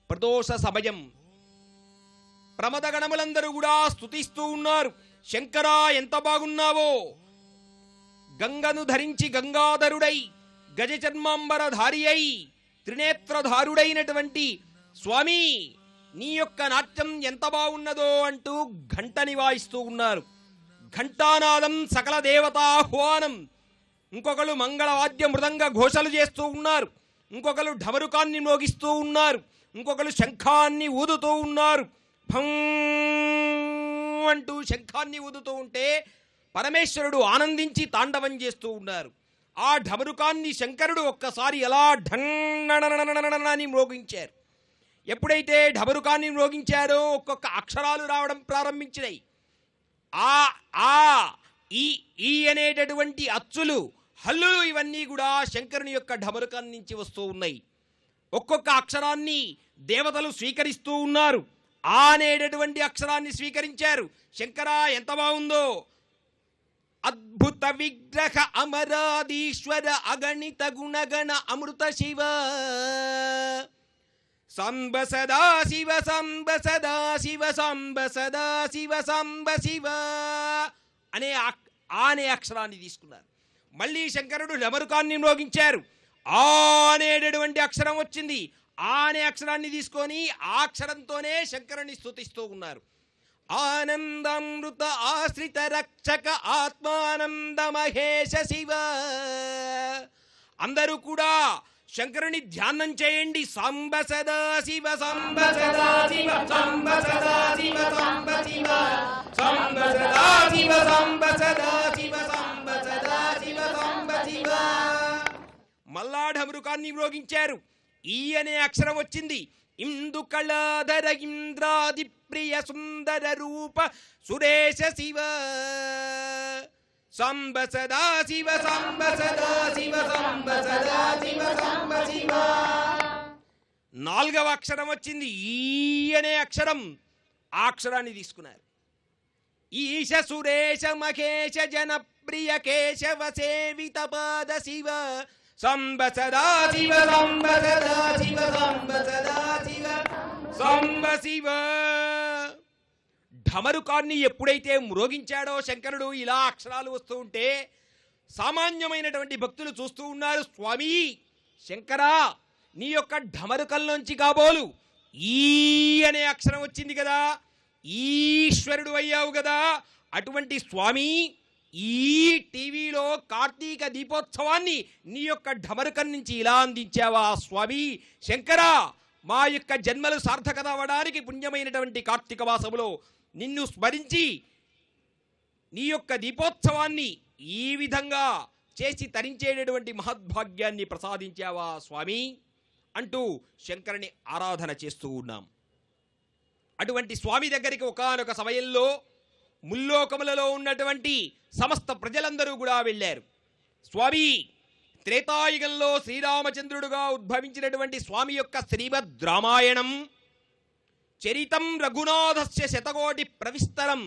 Speaker 3: ప్రదోష సమయం. ప్రమదగణములందరూ కూడా స్తుతిస్తూ ఉన్నారు. శంకరా ఎంత బాగున్నావో, గంగను ధరించి గంగాధరుడై గజచర్మాంబరధారి అయి త్రినేత్రధారుడైనటువంటి స్వామి నీ యొక్క నాట్యం ఎంత బాగున్నదో అంటూ ఘంటని వాయిస్తూ ఉన్నారు. ఘంటానాదం సకల దేవతాహ్వానం. ఇంకొకరు మంగళవాద్య మృదంగ ఘోషలు చేస్తూ ఉన్నారు. ఇంకొకరు ఢమరుకాన్ని మోగిస్తూ ఉన్నారు. ఇంకొకరు శంఖాన్ని ఊదుతూ ఉన్నారు. భం అంటూ శంఖాన్ని ఊదుతూ ఉంటే పరమేశ్వరుడు ఆనందించి తాండవం చేస్తూ ఉన్నారు. ఆ ఢమరుకాన్ని శంకరుడు ఒక్కసారి ఎలా ఢంని మ్రోగించారు. ఎప్పుడైతే ఢమరుకాన్ని మ్రోగించారో ఒక్కొక్క అక్షరాలు రావడం ప్రారంభించినాయి. ఆ ఆ ఈ అనేటటువంటి అచ్చులు హల్లులు ఇవన్నీ కూడా శంకరుని యొక్క ఢమరుకాన్ని నుంచి వస్తూ ఉన్నాయి. ఒక్కొక్క అక్షరాన్ని దేవతలు స్వీకరిస్తూ ఉన్నారు. ఆ అనేటటువంటి అక్షరాన్ని స్వీకరించారు. శంకరా ఎంత బాగుందో. అద్భుత విగ్రహ అమరాధీశ్వర అగణిత గుణగణ అమృత శివ సాంబ సదా శివ సాంబ సదా శివ సాంబ సదా శివ సాంబ శివ అనే అక్షరాన్ని తీసుకున్నారు. మళ్ళీ శంకరుడు ఢమరుకాన్ని మ్రోగించారు. ఆ అనేటటువంటి అక్షరం వచ్చింది. ఆ అనే అక్షరాన్ని తీసుకొని ఆ అక్షరంతోనే శంకరుని స్తుతిస్తూ ఉన్నారు. ఆనందామృత ఆశ్రిత రక్షక ఆత్మానంద మహేశ శివ. అందరూ కూడా శంకరుని ధ్యానం చేయండి. సాంబ సదా శివ సాంబ సదా శివ సాంబ సదా శివ సాంబ శివ సాంబ సదా శివ సాంబ సదా శివ సాంబ సదా శివ సాంబ శివ. మల్లా ఢమరుకాన్ని మ్రోగించారు. ఈ అనే అక్షరం వచ్చింది. ఇందు కళాధర ఇంద్రాది ప్రియ సుందర రూప సురేశ శివ సాంబ సదా శివ సాంబ సదా శివ సాంబ సదా శివ సాంబ శివ. 4వ అక్షరం వచ్చింది. ఈ అనే అక్షరం. ఆ అక్షరాన్ని తీసుకున్నారు. ఈశ సురేశ మఖేశ జనప్రియ కేశవ సేవిత పాద శివ సాంబ సదా శివ సాంబ సదా శివ సాంబ సదా శివ సాంబ శివ. ఢమరుకాన్ని ఎప్పుడైతే మ్రోగించాడో శంకరుడు, ఇలా అక్షరాలు వస్తూ ఉంటే సామాన్యమైనటువంటి భక్తులు చూస్తూ ఉన్నారు. స్వామి శంకరా, నీ యొక్క ఢమరుకంలోంచి కాబోలు ఈ అనే అక్షరం వచ్చింది కదా, ఈశ్వరుడు అయ్యావు కదా. అటువంటి స్వామి, ఈ టీవీలో కార్తీక దీపోత్సవాన్ని నీ యొక్క ఢమరుకం నుంచి ఇలా అందించావా స్వామి శంకరా. మా యొక్క జన్మలు సార్థకత అవ్వడానికి పుణ్యమైనటువంటి కార్తీక మాసములో నిన్ను స్మరించి నీ యొక్క దీపోత్సవాన్ని ఈ విధంగా చేసి తరించేటటువంటి మహద్భాగ్యాన్ని ప్రసాదించావా స్వామి అంటూ శంకరుని ఆరాధన చేస్తూ ఉన్నాం. అటువంటి స్వామి దగ్గరికి ఒకానొక సమయంలో ముల్లోకములలో ఉన్నటువంటి సమస్త ప్రజలందరూ కూడా వెళ్ళారు. స్వామి, త్రేతాయుగంలో శ్రీరామచంద్రుడుగా ఉద్భవించినటువంటి స్వామి యొక్క శ్రీమద్ రామాయణం చరితం రఘునాథస్య శతకోటి ప్రవిస్తరం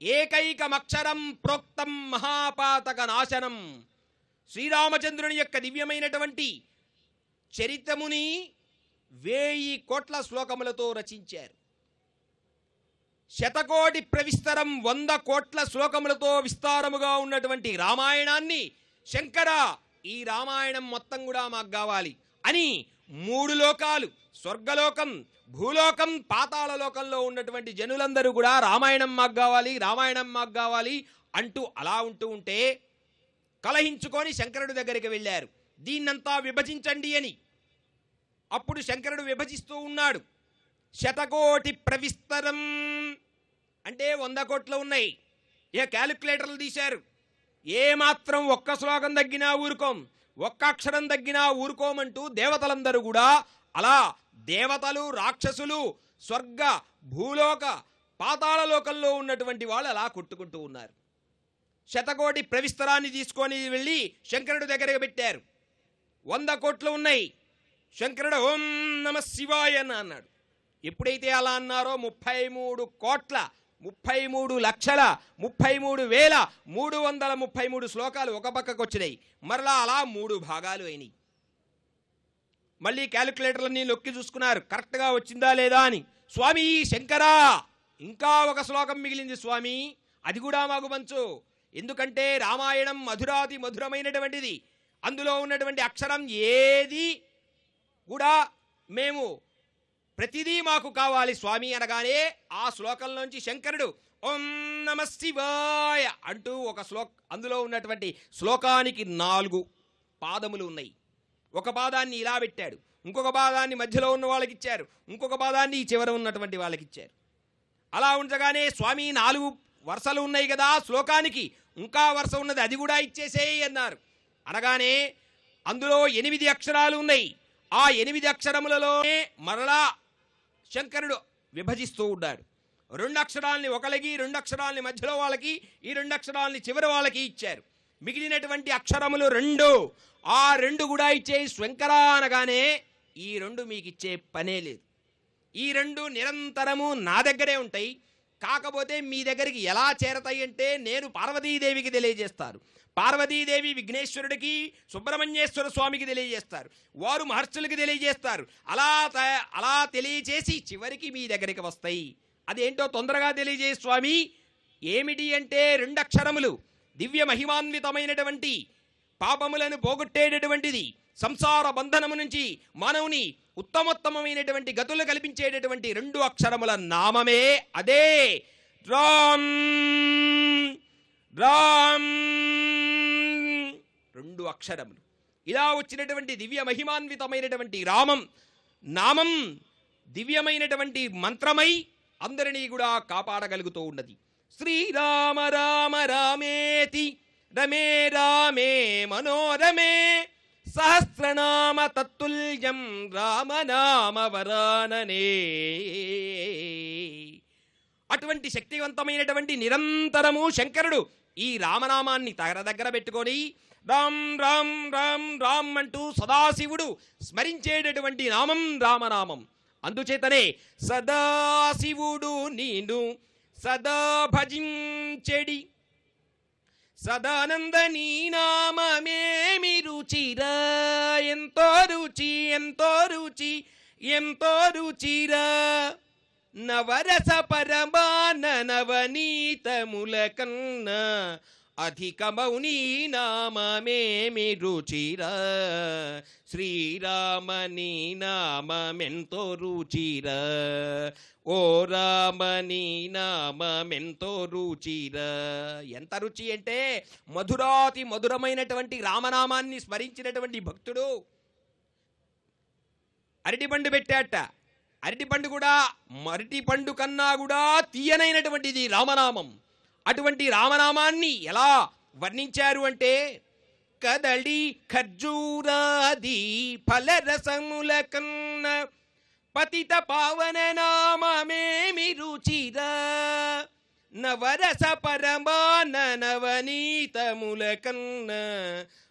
Speaker 3: ఏకైకమక్షరం ప్రోక్తం మహాపాతక నాశనం. శ్రీరామచంద్రుని యొక్క దివ్యమైనటువంటి చరితముని 1000 కోట్ల శ్లోకములతో రచించారు. శతకోటి ప్రవిస్తరం 100 కోట్ల శ్లోకములతో విస్తారముగా ఉన్నటువంటి రామాయణాన్ని శంకర, ఈ రామాయణం మొత్తం కూడా మాకు కావాలి అని 3 లోకాలు, స్వర్గలోకం, భూలోకం, పాతాళ లోకంలో ఉన్నటువంటి జనులందరూ కూడా రామాయణం మాకు కావాలి, రామాయణం మాకు కావాలి అంటూ అలా ఉంటూ ఉంటే కలహించుకొని శంకరుడి దగ్గరికి వెళ్ళారు. దీన్నంతా విభజించండి అని. అప్పుడు శంకరుడు విభజిస్తూ ఉన్నాడు. శతకోటి ప్రవిస్తరం అంటే 100 కోట్లు ఉన్నాయి. ఏ క్యాలిక్యులేటర్లు తీశారు. ఏమాత్రం ఒక్క శ్లోకం తగ్గినా ఊరుకోం, ఒక్క అక్షరం తగ్గినా ఊరుకోమంటూ దేవతలందరూ కూడా అలా దేవతలు, రాక్షసులు, స్వర్గ, భూలోక, పాతాళ లోకంలో ఉన్నటువంటి వాళ్ళు అలా కొట్టుకుంటూ ఉన్నారు. శతకోటి ప్రవిస్తరాన్ని తీసుకొని వెళ్ళి శంకరుడి దగ్గరకు పెట్టారు. 100 కోట్లు ఉన్నాయి. శంకరుడు ఓం నమ శివాయ అన్నాడు. ఎప్పుడైతే అలా అన్నారో 33,33,33,333 శ్లోకాలు ఒక పక్కకు వచ్చినాయి. మరలా అలా 3 భాగాలు అయినాయి. మళ్ళీ క్యాలిక్యులేటర్లన్నీ నొక్కి చూసుకున్నారు కరెక్ట్గా వచ్చిందా లేదా అని. స్వామి శంకరా, ఇంకా ఒక శ్లోకం మిగిలింది స్వామి, అది కూడా మాకు పంచు. ఎందుకంటే రామాయణం మధురాతి మధురమైనటువంటిది. అందులో ఉన్నటువంటి అక్షరం ఏది కూడా మేము ప్రతిదీ మాకు కావాలి స్వామి అనగానే ఆ శ్లోకంలోంచి శంకరుడు ఓం నమ శివాయ అంటూ ఒక అందులో ఉన్నటువంటి శ్లోకానికి 4 పాదములు ఉన్నాయి. ఒక పాదాన్ని ఇలా పెట్టాడు, ఇంకొక పాదాన్ని మధ్యలో ఉన్న వాళ్ళకి ఇచ్చారు, ఇంకొక పాదాన్ని ఈ చివర ఉన్నటువంటి వాళ్ళకి ఇచ్చారు. అలా ఉండగానే స్వామి 4 వరుసలు ఉన్నాయి కదా శ్లోకానికి, ఇంకా వరుస ఉన్నది అది కూడా ఇచ్చేసేయి అన్నారు. అనగానే అందులో 8 అక్షరాలు ఉన్నాయి. ఆ 8 అక్షరములలోనే మరలా శంకరుడు విభజిస్తూ ఉన్నాడు. 2 అక్షరాల్ని ఒకరికి, 2 అక్షరాల్ని మధ్యలో వాళ్ళకి, ఈ 2 అక్షరాల్ని చివరి వాళ్ళకి ఇచ్చారు. మిగిలినటువంటి అక్షరములు 2, ఆ 2 కూడా ఇచ్చే శంకర అనగానే ఈ 2 మీకు ఇచ్చే పనే లేదు. ఈ 2 నిరంతరము నా దగ్గరే ఉంటాయి. కాకపోతే మీ దగ్గరికి ఎలా చేరతాయి అంటే నేను పార్వతీదేవికి తెలియజేస్తారు, పార్వతీదేవి విఘ్నేశ్వరుడికి, సుబ్రహ్మణ్యేశ్వర స్వామికి తెలియజేస్తారు, వారు మహర్షులకి తెలియజేస్తారు. అలా తెలియజేసి చివరికి మీ దగ్గరికి వస్తాయి. అదేంటో తొందరగా తెలియజేయ స్వామి. ఏమిటి అంటే 2 అక్షరములు, దివ్య మహిమాన్వితమైనటువంటి పాపములను పోగొట్టేటటువంటిది, సంసార బంధనము నుంచి మానవుని ఉత్తమోత్తమైనటువంటి గతులు కల్పించేటటువంటి 2 అక్షరముల నామమే అదే రామ్. రామ్ 2 అక్షరములు. ఇలా వచ్చినటువంటి దివ్య మహిమాన్వితమైనటువంటి నామం దివ్యమైనటువంటి మంత్రమై అందరినీ కూడా కాపాడగలుగుతూ ఉన్నది. శ్రీరామ రామ రామేతి రమే రామే మనోరమే సహస్రనామ తత్తుల్యం రామనామ వరాననే. అటువంటి శక్తివంతమైనటువంటి నిరంతరము శంకరుడు ఈ రామనామాన్ని తగర దగ్గర పెట్టుకొని రామ్ రామ్ రామ్ రామ్ అంటూ సదాశివుడు స్మరించేటటువంటి నామం రామనామం. అందుచేతనే సదాశివుడు నేను సదా భజించెడి సదానంద నీ నామమేమి రుచిరా, ఎంతో రుచి ఎంతో రుచి ఎంతో రుచిరా, నవరస పరమాన నవనీతముల కన్నా అధికమౌని నామమేమి రుచిరా, శ్రీరామని నామమెంతో రుచిరా, ఓ రామని నామమెంతో రుచిరా. ఎంత రుచి అంటే మధురాతి మధురమైనటువంటి రామనామాన్ని స్మరించినటువంటి భక్తుడు అరటిపండు పెట్టాట. అరటిపండు కూడా అరటిపండు కన్నా కూడా తీయనైనటువంటిది రామనామం. అటువంటి రామనామాన్ని ఎలా వర్ణించారు అంటే కదళి ఖర్జూరాది ఫలరసముల కన్న పతిత పావన నామమేమి రుచిరా, నవరస పరమాన నవనీతముల కన్న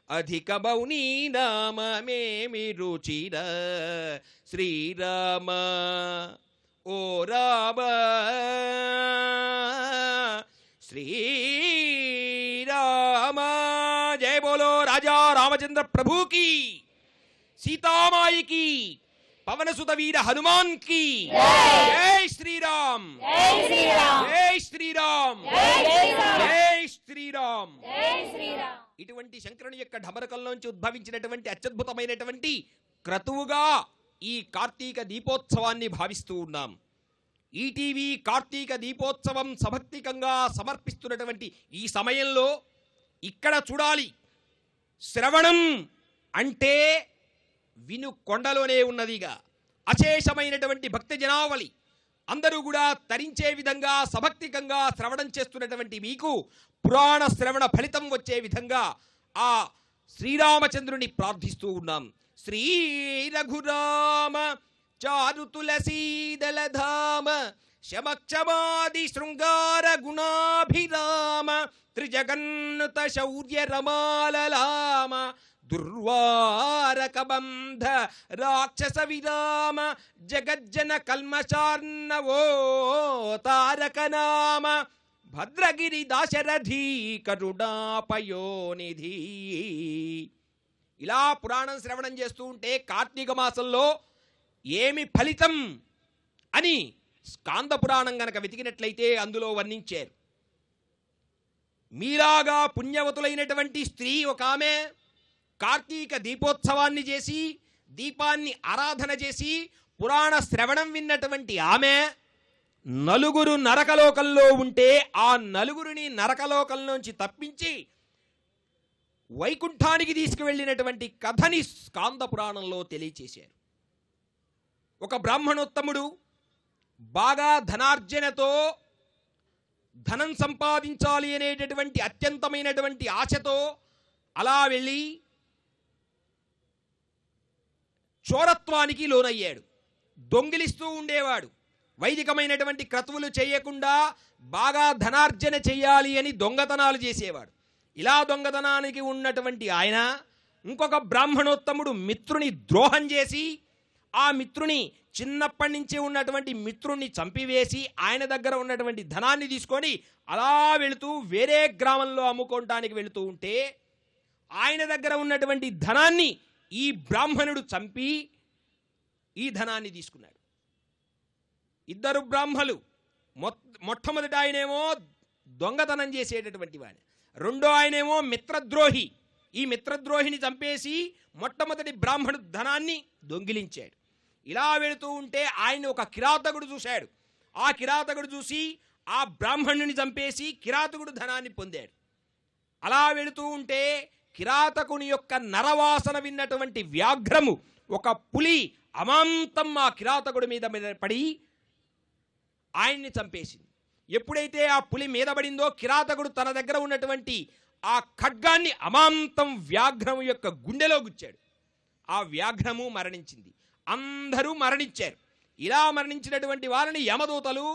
Speaker 3: అధిక మౌని నామమేమి రుచిరా, శ్రీరామ ఓ రామ శ్రీరామ. జయ బోలో రాజా రామచంద్ర ప్రభుకి, సీతామాయికి, పవనసుత వీర హనుమాన్ కి జై శ్రీరామ్, జై శ్రీరామ్, జై శ్రీరామ్. ఇటువంటి శంకరుని యొక్క ఢమరకంలోంచి ఉద్భవించినటువంటి అత్యద్భుతమైనటువంటి క్రతువుగా ఈ కార్తీక దీపోత్సవాన్ని భావిస్తూ ఉన్నాం. ఈటీవీ కార్తీక దీపోత్సవం సమర్థికంగా సమర్పిస్తున్నటువంటి ఈ సమయంలో ఇక్కడ చూడాలి, శ్రవణం అంటే విను కొండలోనే ఉన్నదిగా అశేషమైనటువంటి భక్తి జనావళి అందరూ కూడా తరించే విధంగా సభక్తికంగా శ్రవణం చేస్తున్నటువంటి మీకు పురాణ శ్రవణ ఫలితం వచ్చే విధంగా ఆ శ్రీరామచంద్రుని ప్రార్థిస్తూ ఉన్నాం. శ్రీ రఘురామ చారు తులసీదలధామ శమక్షమాది శృంగార గుణాభిరామ త్రిజగన్నుత శౌర్య రమాలలామ దుర్వారక బంధ రాక్షస విరామ జగజ్జన కల్మషార్ణవో తారక నామ భద్రగిరి దాశరథీ కరుణాపయోనిధి. ఇలా పురాణం శ్రవణం చేస్తూ ఉంటే కార్తీక మాసంలో ఏమి ఫలితం అని స్కాంద పురాణం గనక వెతికినట్లయితే అందులో వర్ణించారు. మీలాగా పుణ్యవతులైనటువంటి స్త్రీ ఒక ఆమె కార్తీక దీపోత్సవాన్ని చేసి దీపాన్ని ఆరాధన చేసి పురాణ శ్రవణం విన్నటువంటి ఆమె నలుగురు నరకలోకంలో ఉంటే ఆ నలుగురిని నరకలోకంలోంచి తప్పించి వైకుంఠానికి తీసుకువెళ్ళినటువంటి కథని స్కాంద పురాణంలో తెలియచేశారు. ఒక బ్రాహ్మణోత్తముడు బాగా ధనార్జనతో ధనం సంపాదించాలి అనేటటువంటి అత్యంతమైనటువంటి ఆశతో అలా వెళ్ళి చోరత్వానికి లోనయ్యాడు. దొంగిలిస్తూ ఉండేవాడు. వైదికమైనటువంటి క్రతువులు చేయకుండా బాగా ధనార్జన చెయ్యాలి అని దొంగతనాలు చేసేవాడు. ఇలా దొంగతనానికి ఉన్నటువంటి ఆయన ఇంకొక బ్రాహ్మణోత్తముడు మిత్రుని ద్రోహం చేసి ఆ మిత్రుని చిన్నప్పటి నుంచి ఉన్నటువంటి మిత్రుణ్ణి చంపివేసి ఆయన దగ్గర ఉన్నటువంటి ధనాన్ని తీసుకొని అలా వెళుతూ వేరే గ్రామంలో అమ్ముకోవటానికి వెళుతూ ఉంటే ఆయన దగ్గర ఉన్నటువంటి ధనాన్ని ఈ బ్రాహ్మణుడు చంపి ఈ ధనాన్ని తీసుకున్నాడు. ఇద్దరు బ్రాహ్మలు, మొట్టమొదటి ఆయనేమో దొంగతనం చేసేటటువంటి వాడు, రెండో ఆయనేమో మిత్రద్రోహి. ఈ మిత్రద్రోహిని చంపేసి మొట్టమొదటి బ్రాహ్మణుడు ధనాన్ని దొంగిలించాడు. ఇలా వెళుతూ ఉంటే ఆయన ఒక కిరాతకుడు చూశాడు. ఆ కిరాతకుడు చూసి ఆ బ్రాహ్మణుని చంపేసి కిరాతకుడు ధనాన్ని పొందాడు. అలా వెళుతూ ఉంటే కిరాతకుని యొక్క నరవాసన విన్నటువంటి వ్యాఘ్రము ఒక పులి అమాంతం ఆ కిరాతకుడి మీద పడి ఆయన్ని చంపేసింది. ఎప్పుడైతే ఆ పులి మీద పడిందో కిరాతకుడు తన దగ్గర ఉన్నటువంటి ఆ ఖడ్గాన్ని అమాంతం వ్యాఘ్రము యొక్క గుండెలో గుచ్చాడు. ఆ వ్యాఘ్రము మరణించింది. అందరూ మరణించారు. ఇలా మరణించినటువంటి వారిని యమదూతలు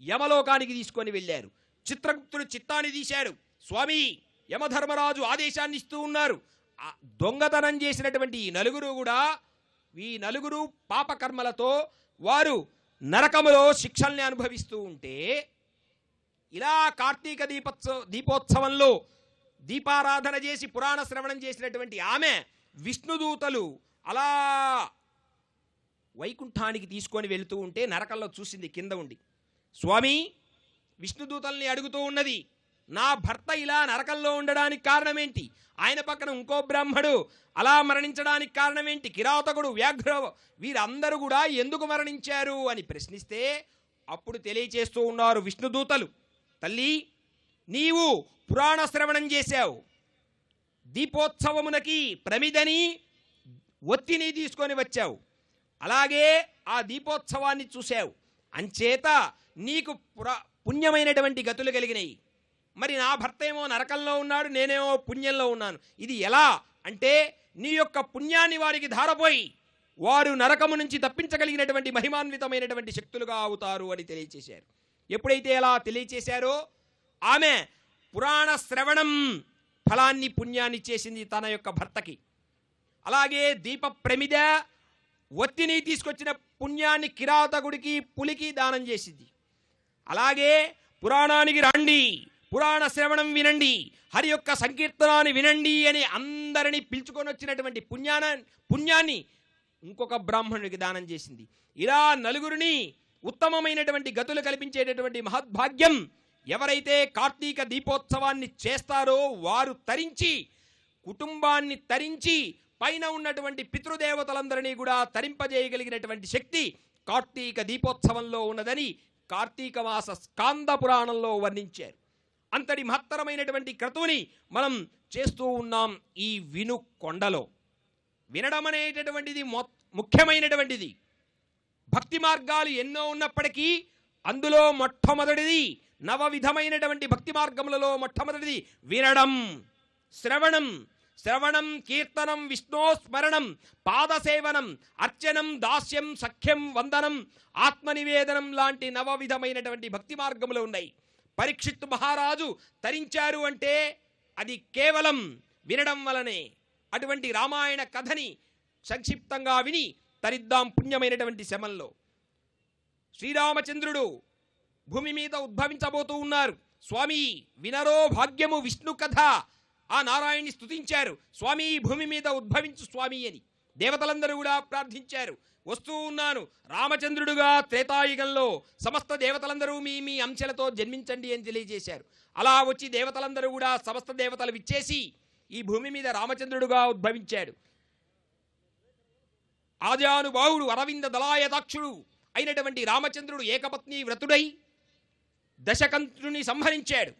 Speaker 3: యమలోకానికి తీసుకొని వెళ్ళారు. చిత్రగుప్తుడు చిత్తాన్ని తీశాడు. స్వామి, యమధర్మరాజు ఆదేశాన్ని ఇస్తూ ఉన్నారు. దొంగతనం చేసినటువంటి ఈ నలుగురు పాపకర్మలతో వారు నరకములో శిక్షల్ని అనుభవిస్తూ ఉంటే, ఇలా కార్తీక దీపోత్సవంలో దీపారాధన చేసి పురాణ శ్రవణం చేసినటువంటి ఆమె విష్ణుదూతలు అలా వైకుంఠానికి తీసుకొని వెళుతూ ఉంటే నరకంలో చూసింది కింద ఉండి. స్వామి, విష్ణుదూతల్ని అడుగుతూ ఉన్నది, నా భర్త ఇలా నరకంలో ఉండడానికి కారణమేంటి? ఆయన పక్కన ఇంకో బ్రాహ్మడు అలా మరణించడానికి కారణమేంటి? కిరాతకుడు, వ్యాఘ్ర, వీరందరూ కూడా ఎందుకు మరణించారు అని ప్రశ్నిస్తే అప్పుడు తెలియచేస్తూ ఉన్నారు విష్ణుదూతలు, తల్లి, నీవు పురాణ శ్రవణం చేశావు, దీపోత్సవమునకి ప్రమిదని ఒత్తిని తీసుకొని వచ్చావు, అలాగే ఆ దీపోత్సవాన్ని చూశావు, అంచేత నీకు పుణ్యమైనటువంటి గతులు కలిగినాయి. మరి నా భర్త ఏమో నరకంలో ఉన్నాడు, నేనేమో పుణ్యంలో ఉన్నాను. ఇది ఎలా అంటే, నీ యొక్క పుణ్యాన్ని వారికి ధారపోయి వారు నరకము నుంచి తప్పించగలిగినటువంటి మహిమాన్వితమైనటువంటి శక్తులుగా అవుతారు అని తెలియచేశారు. ఎప్పుడైతే అలా తెలియచేశారో ఆమె పురాణ శ్రవణం ఫలాన్ని పుణ్యాన్ని చేసింది తన యొక్క భర్తకి. అలాగే దీప ప్రమిద ఒత్తిని తీసుకొచ్చిన పుణ్యాన్ని కిరాతకుడికి, పులికి దానం చేసింది. అలాగే పురాణానికి రండి, పురాణ శ్రవణం వినండి, హరి యొక్క సంకీర్తనాన్ని వినండి అని అందరినీ పిలుచుకొని వచ్చినటువంటి పుణ్యాన్ని ఇంకొక బ్రాహ్మణుడికి దానం చేసింది. ఇలా నలుగురిని ఉత్తమమైనటువంటి గతులు కల్పించేటటువంటి మహద్భాగ్యం ఎవరైతే కార్తీక దీపోత్సవాన్ని చేస్తారో వారు తరించి, కుటుంబాన్ని తరించి, పైన ఉన్నటువంటి పితృదేవతలందరినీ కూడా తరింపజేయగలిగినటువంటి శక్తి కార్తీక దీపోత్సవంలో ఉన్నదని కార్తీక మాస స్కాంద పురాణంలో వర్ణించారు. అంతటి మహత్తరమైనటువంటి క్రతువుని మనం చేస్తూ ఉన్నాం ఈ వినుకొండలో. వినడం అనేటటువంటిది ముఖ్యమైనటువంటిది. భక్తి మార్గాలు ఎన్నో ఉన్నప్పటికీ అందులో మొట్టమొదటిది, నవ విధమైనటువంటి భక్తి మార్గములలో మొట్టమొదటిది వినడం, శ్రవణం. శ్రవణం, కీర్తనం, విష్ణోస్మరణం, పాదసేవనం, అర్చనం, దాస్యం, సఖ్యం, వందనం, ఆత్మనివేదనం లాంటి నవ విధమైనటువంటి భక్తి మార్గములు ఉన్నాయి. పరీక్షిత్ మహారాజు తరించారు అంటే అది కేవలం వినడం వలనే. అటువంటి రామాయణ కథని సంక్షిప్తంగా విని తరిద్దాం పుణ్యమైనటువంటి శమంలో. శ్రీరామచంద్రుడు భూమి మీద ఉద్భవించబోతూ ఉన్నారు. స్వామి, వినరో భాగ్యము విష్ణు కథ. ఆ నారాయణ్ణి స్తుతించారు. స్వామి, భూమి మీద ఉద్భవించు స్వామి అని దేవతలందరూ కూడా ప్రార్థించారు. వస్తూ ఉన్నాను రామచంద్రుడుగా త్రేతాయుగంలో సమస్త దేవతలందరూ మీ అంశలతో జన్మించండి అని తెలియజేశారు. అలా వచ్చి దేవతలందరూ కూడా సమస్త దేవతలు విచ్చేసి ఈ భూమి మీద రామచంద్రుడుగా ఉద్భవించాడు. ఆజానుబాహుడు, అరవింద దళాయతాక్షుడు అయినటువంటి రామచంద్రుడు ఏకపత్ని వ్రతుడై దశకంఠుని సంహరించాడు.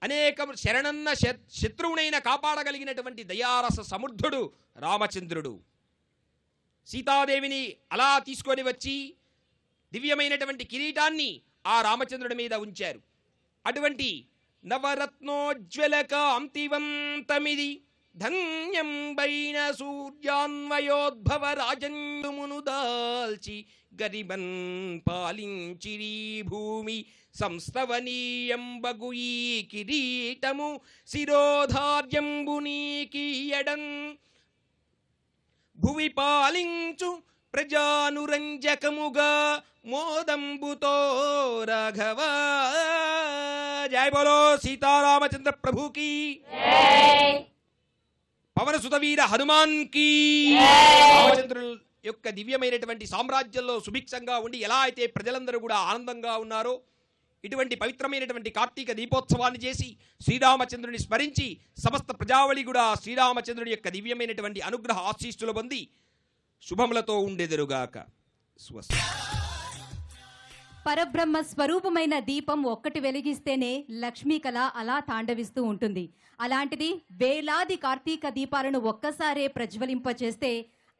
Speaker 3: అనేక శరణన్న శత్రువునైన కాపాడగలిగినటువంటి దయారస సమృద్ధుడు రామచంద్రుడు. సీతాదేవిని అలా తీసుకొని వచ్చి దివ్యమైనటువంటి కిరీటాన్ని ఆ రామచంద్రుడి మీద ఉంచారు. అటువంటి నవరత్నోజ్వలక అంతివంతమిది ధన్యం బైన సూర్యాన్వయోద్భవ రాజన్యమును దాల్చి గరిబన్ పాలించిరీ భూమి సంస్తవనీయంబగు ఈ కిరీటము శిరోధార్యంబునీకియడన్ భువి పాలించు ప్రజానురంజకముగా మోదంబుతో రాఘవ. జయ బోలో సీతారామచంద్ర ప్రభుకి, పవన సుతవీర హనుమాన్ కి. రామచంద్రుల యొక్క దివ్యమైనటువంటి సామ్రాజ్యంలో సుభిక్షంగా ఉండి ఎలా అయితే ప్రజలందరూ కూడా ఆనందంగా ఉన్నారో, ఇటువంటి పవిత్రమైనటువంటి కార్తీక దీపోత్సవాన్ని చేసి శ్రీరామచంద్రుని స్మరించి సమస్త ప్రజావళి కూడా శ్రీరామచంద్రుని యొక్క దివ్యమైనటువంటి అనుగ్రహ ఆశీస్సులు పొంది శుభములతో ఉండెదరుగాక. స్వస్తి.
Speaker 2: పరబ్రహ్మ స్వరూపమైన దీపం ఒక్కటి వెలిగిస్తేనే లక్ష్మీ కళ అలా తాండవిస్తూ ఉంటుంది. అలాంటిది వేలాది కార్తీక దీపాలను ఒక్కసారే ప్రజ్వలింపచేస్తే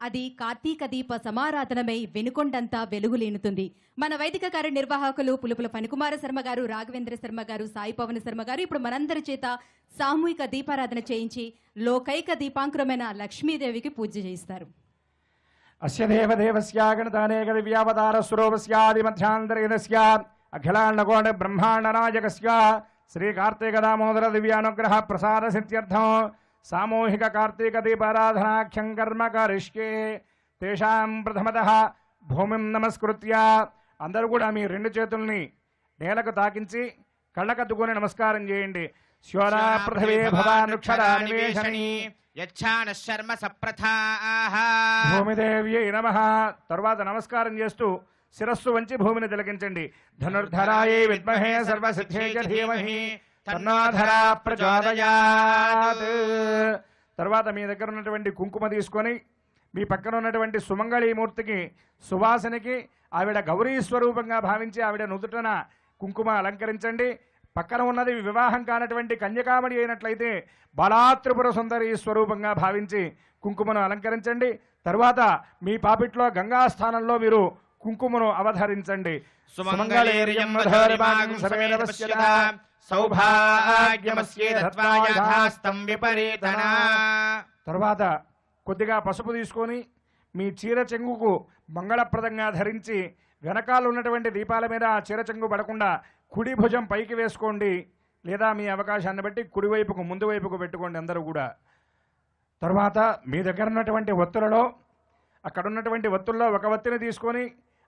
Speaker 2: అది కార్తీక దీప సమారాధనమై వెనుకొండంతా వెలుగులేనుతుంది. మన వైదిక కార్యనిర్వాహకులు పులుపుల ఫణికుమార శర్మ గారు, రాఘవేంద్ర శర్మ గారు, సాయి పవన్ శర్మ గారు ఇప్పుడు మనందరి చేత సామూహిక దీపారాధన చేయించి లోకైక దీపాంకురమైన లక్ష్మీదేవికి పూజ చేయిస్తారు.
Speaker 5: అస్య దేవదేవస్య గణతానేక దివ్యావతార స్వరూపస్యాది మధ్యాంతరేణస్య అఖిలాండకోణ బ్రహ్మాండ నాయకస్య శ్రీ కార్తీక దామోదర దివ్యానుగ్రహ ప్రసాద సిద్ధ్యర్థం సామూహిక కార్తీక దీపారాధనాఖ్యం కర్మ కరిష్యే. తేషాం ప్రథమతః భూమిం నమస్కృత్య అందరూ కూడా మీ రెండు చేతుల్ని నేలకు తాకించి కళ్ళకద్దుకొని నమస్కారం చేయండి. శ్వరా పృథివీ భవానుక్షరా నివేశని
Speaker 4: శర్మ సప్రథాః
Speaker 5: భూమిదేవ్యై నమః. తర్వాత నమస్కారం చేస్తూ శిరస్సు వంచి భూమిని తిలకించండి. ధనుర్ధరాయై విద్మహే సర్వసిద్ధే చ ధీమహి తన్నో ధరా ప్రచోదయాత్. తర్వాత మీ దగ్గర ఉన్నటువంటి కుంకుమ తీసుకొని మీ పక్కన ఉన్నటువంటి సుమంగళీమూర్తికి సువాసనకి ఆవిడ గౌరీ స్వరూపంగా భావించి ఆవిడ నుదుటన కుంకుమ అలంకరించండి. పక్కన ఉన్నది వివాహం కానటువంటి కన్యకామణి అయినట్లయితే బాలాత్రిపుర సుందరి స్వరూపంగా భావించి కుంకుమను అలంకరించండి. తర్వాత మీ పాపిట్లో గంగా స్థానంలో మీరు కుంకుమను అవధరించండి.
Speaker 4: సుమంగళేర్యం మధురిమాగం సమేతపశ్యత సౌభాగ్యమస్యేధత్వాయథాస్తం విపరీతనా.
Speaker 5: తర్వాత కొద్దిగా పసుపు తీసుకొని మీ చీర చెంగుకు మంగళప్రదంగా ధరించి వెనకాల ఉన్నటువంటి దీపాల మీద ఆ చీర చెంగు పడకుండా కుడి భుజం పైకి వేసుకోండి. లేదా మీ అవకాశాన్ని బట్టి కుడివైపుకు ముందు వైపుకు పెట్టుకోండి అందరూ కూడా. తర్వాత మీ దగ్గర ఉన్నటువంటి ఒత్తులలో అక్కడ ఉన్నటువంటి ఒత్తుల్లో ఒక వత్తిని తీసుకొని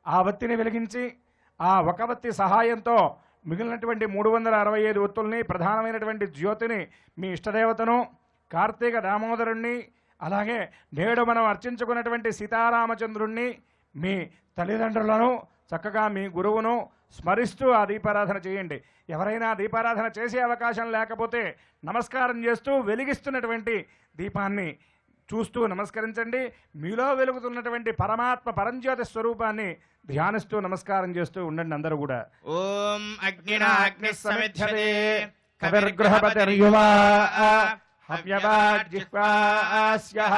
Speaker 5: ఆ వత్తిని వెలిగించి ఆ ఒక వత్తి సహాయంతో మిగిలినటువంటి 365 ఒత్తుల్ని ప్రధానమైనటువంటి జ్యోతిని మీ ఇష్టదేవతను కార్తీక దామోదరుణ్ణి అలాగే నేడు మనం అర్చించుకున్నటువంటి సీతారామచంద్రుణ్ణి మీ తల్లిదండ్రులను చక్కగా మీ గురువును స్మరిస్తూ ఆ దీపారాధన చేయండి. ఎవరైనా దీపారాధన చేసే అవకాశం లేకపోతే నమస్కారం చేస్తూ వెలిగిస్తున్నటువంటి దీపాన్ని చూస్తూ నమస్కరించండి. మీలో వెలుగుతున్నటువంటి పరమాత్మ పరంజ్యోతి స్వరూపాన్ని ధ్యానిస్తూ నమస్కారం చేస్తూ ఉండండి అందరూ కూడా.
Speaker 4: ఓం అగ్నినా అగ్ని సమిధ్యతే
Speaker 5: కవిర్గృహపతిర్యువా హవ్యవాజ్జిహ్వాస్యః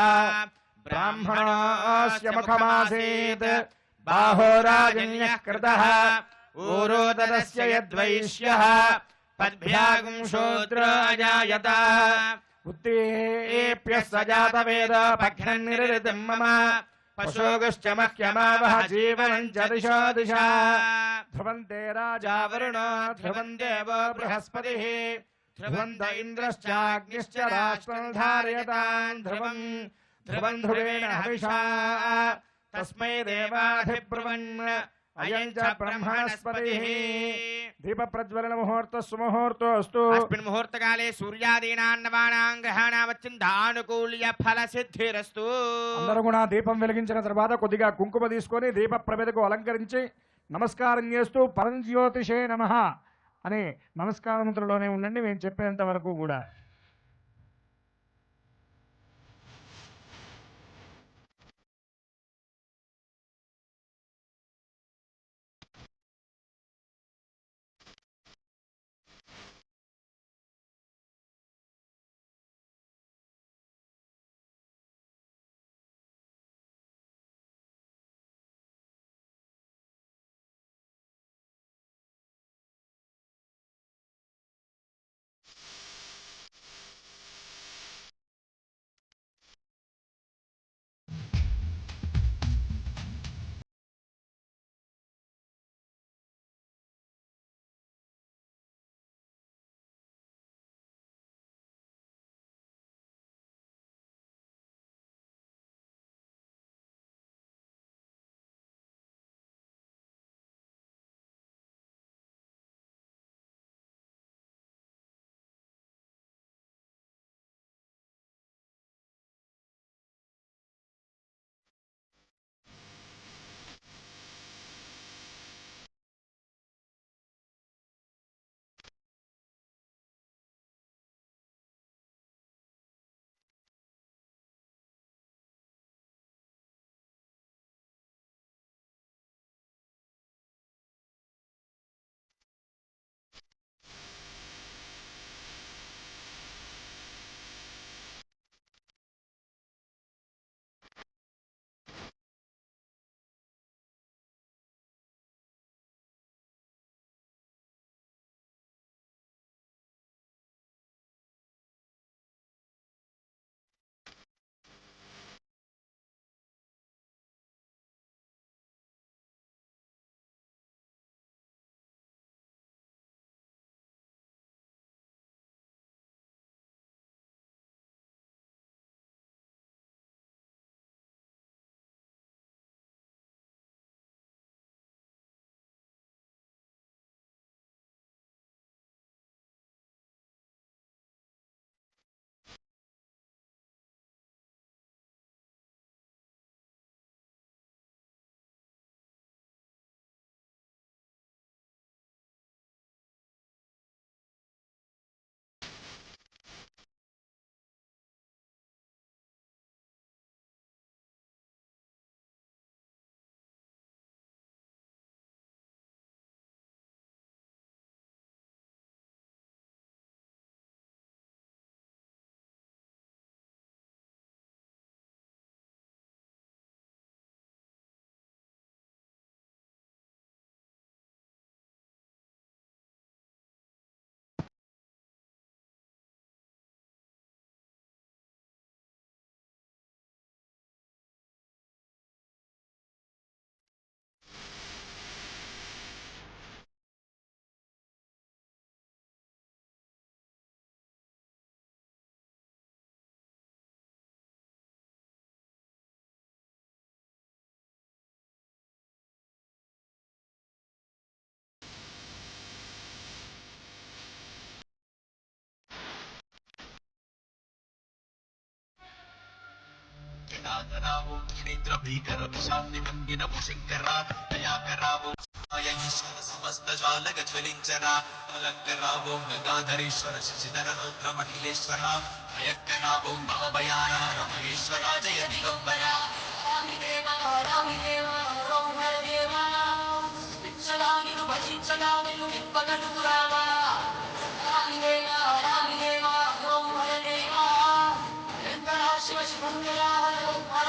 Speaker 5: బ్రాహ్మణోస్య ముఖమాసీత్ బాహోరాజన్యః కృతః ఊరోదరస్య యద్వైశ్యః పద్భ్యాగం శూద్రో అజాయత ఉత్తేప్యః సజాతవేద పఘ్నన్నిరృతిం మమ పశోగశ్చ మహ్యమావహ జీవనం చ దిశో దిశా ధ్రువంతే రాజా వరుణో ధ్రువం దేవో బృహస్పతిః ధ్రువంత ఇంద్రశ్చాగ్నిశ్చ రాష్ట్రం ధారయతాం ధ్రువం ధ్రువం ధ్రువేణ హవిషా తస్మై దేవాధిబ్రువన్ అయం చ బ్రహ్మణస్పతిః. దీప ప్రజ్వలన ముహూర్త సుముహూర్తోస్తు.
Speaker 4: అస్మిన్ ముహూర్తకాలే సూర్యాదీనాన్నవానాం గ్రహాణావచ్చిందానుకూల్య ఫల సిద్ధిరస్తు.
Speaker 5: అందరూ కూడా దీపం వెలిగించిన తర్వాత కొద్దిగా కుంకుమ తీసుకొని దీప ప్రమిదకు అలంకరించి నమస్కారం చేస్తూ పరంజ్యోతిషే నమః అని నమస్కారముద్రలోనే ఉండండి మేము చెప్పేంత వరకు కూడా.
Speaker 6: దివాకరావు క్షేత్ర భీకర విశాంతి భంగిన శంకరా దయాకరావు ఈశ్వర సమస్త జాలక జ్వలించరా అలంకరావు గంగాధరేశ్వర శశిధర రౌద్ర మహిళేశ్వర అయక్కరావు మహాభయాన మహేశ్వర జయ దిగంబర
Speaker 1: భజించలాగిను నిప్పగలుగురావా శివ శివదేవా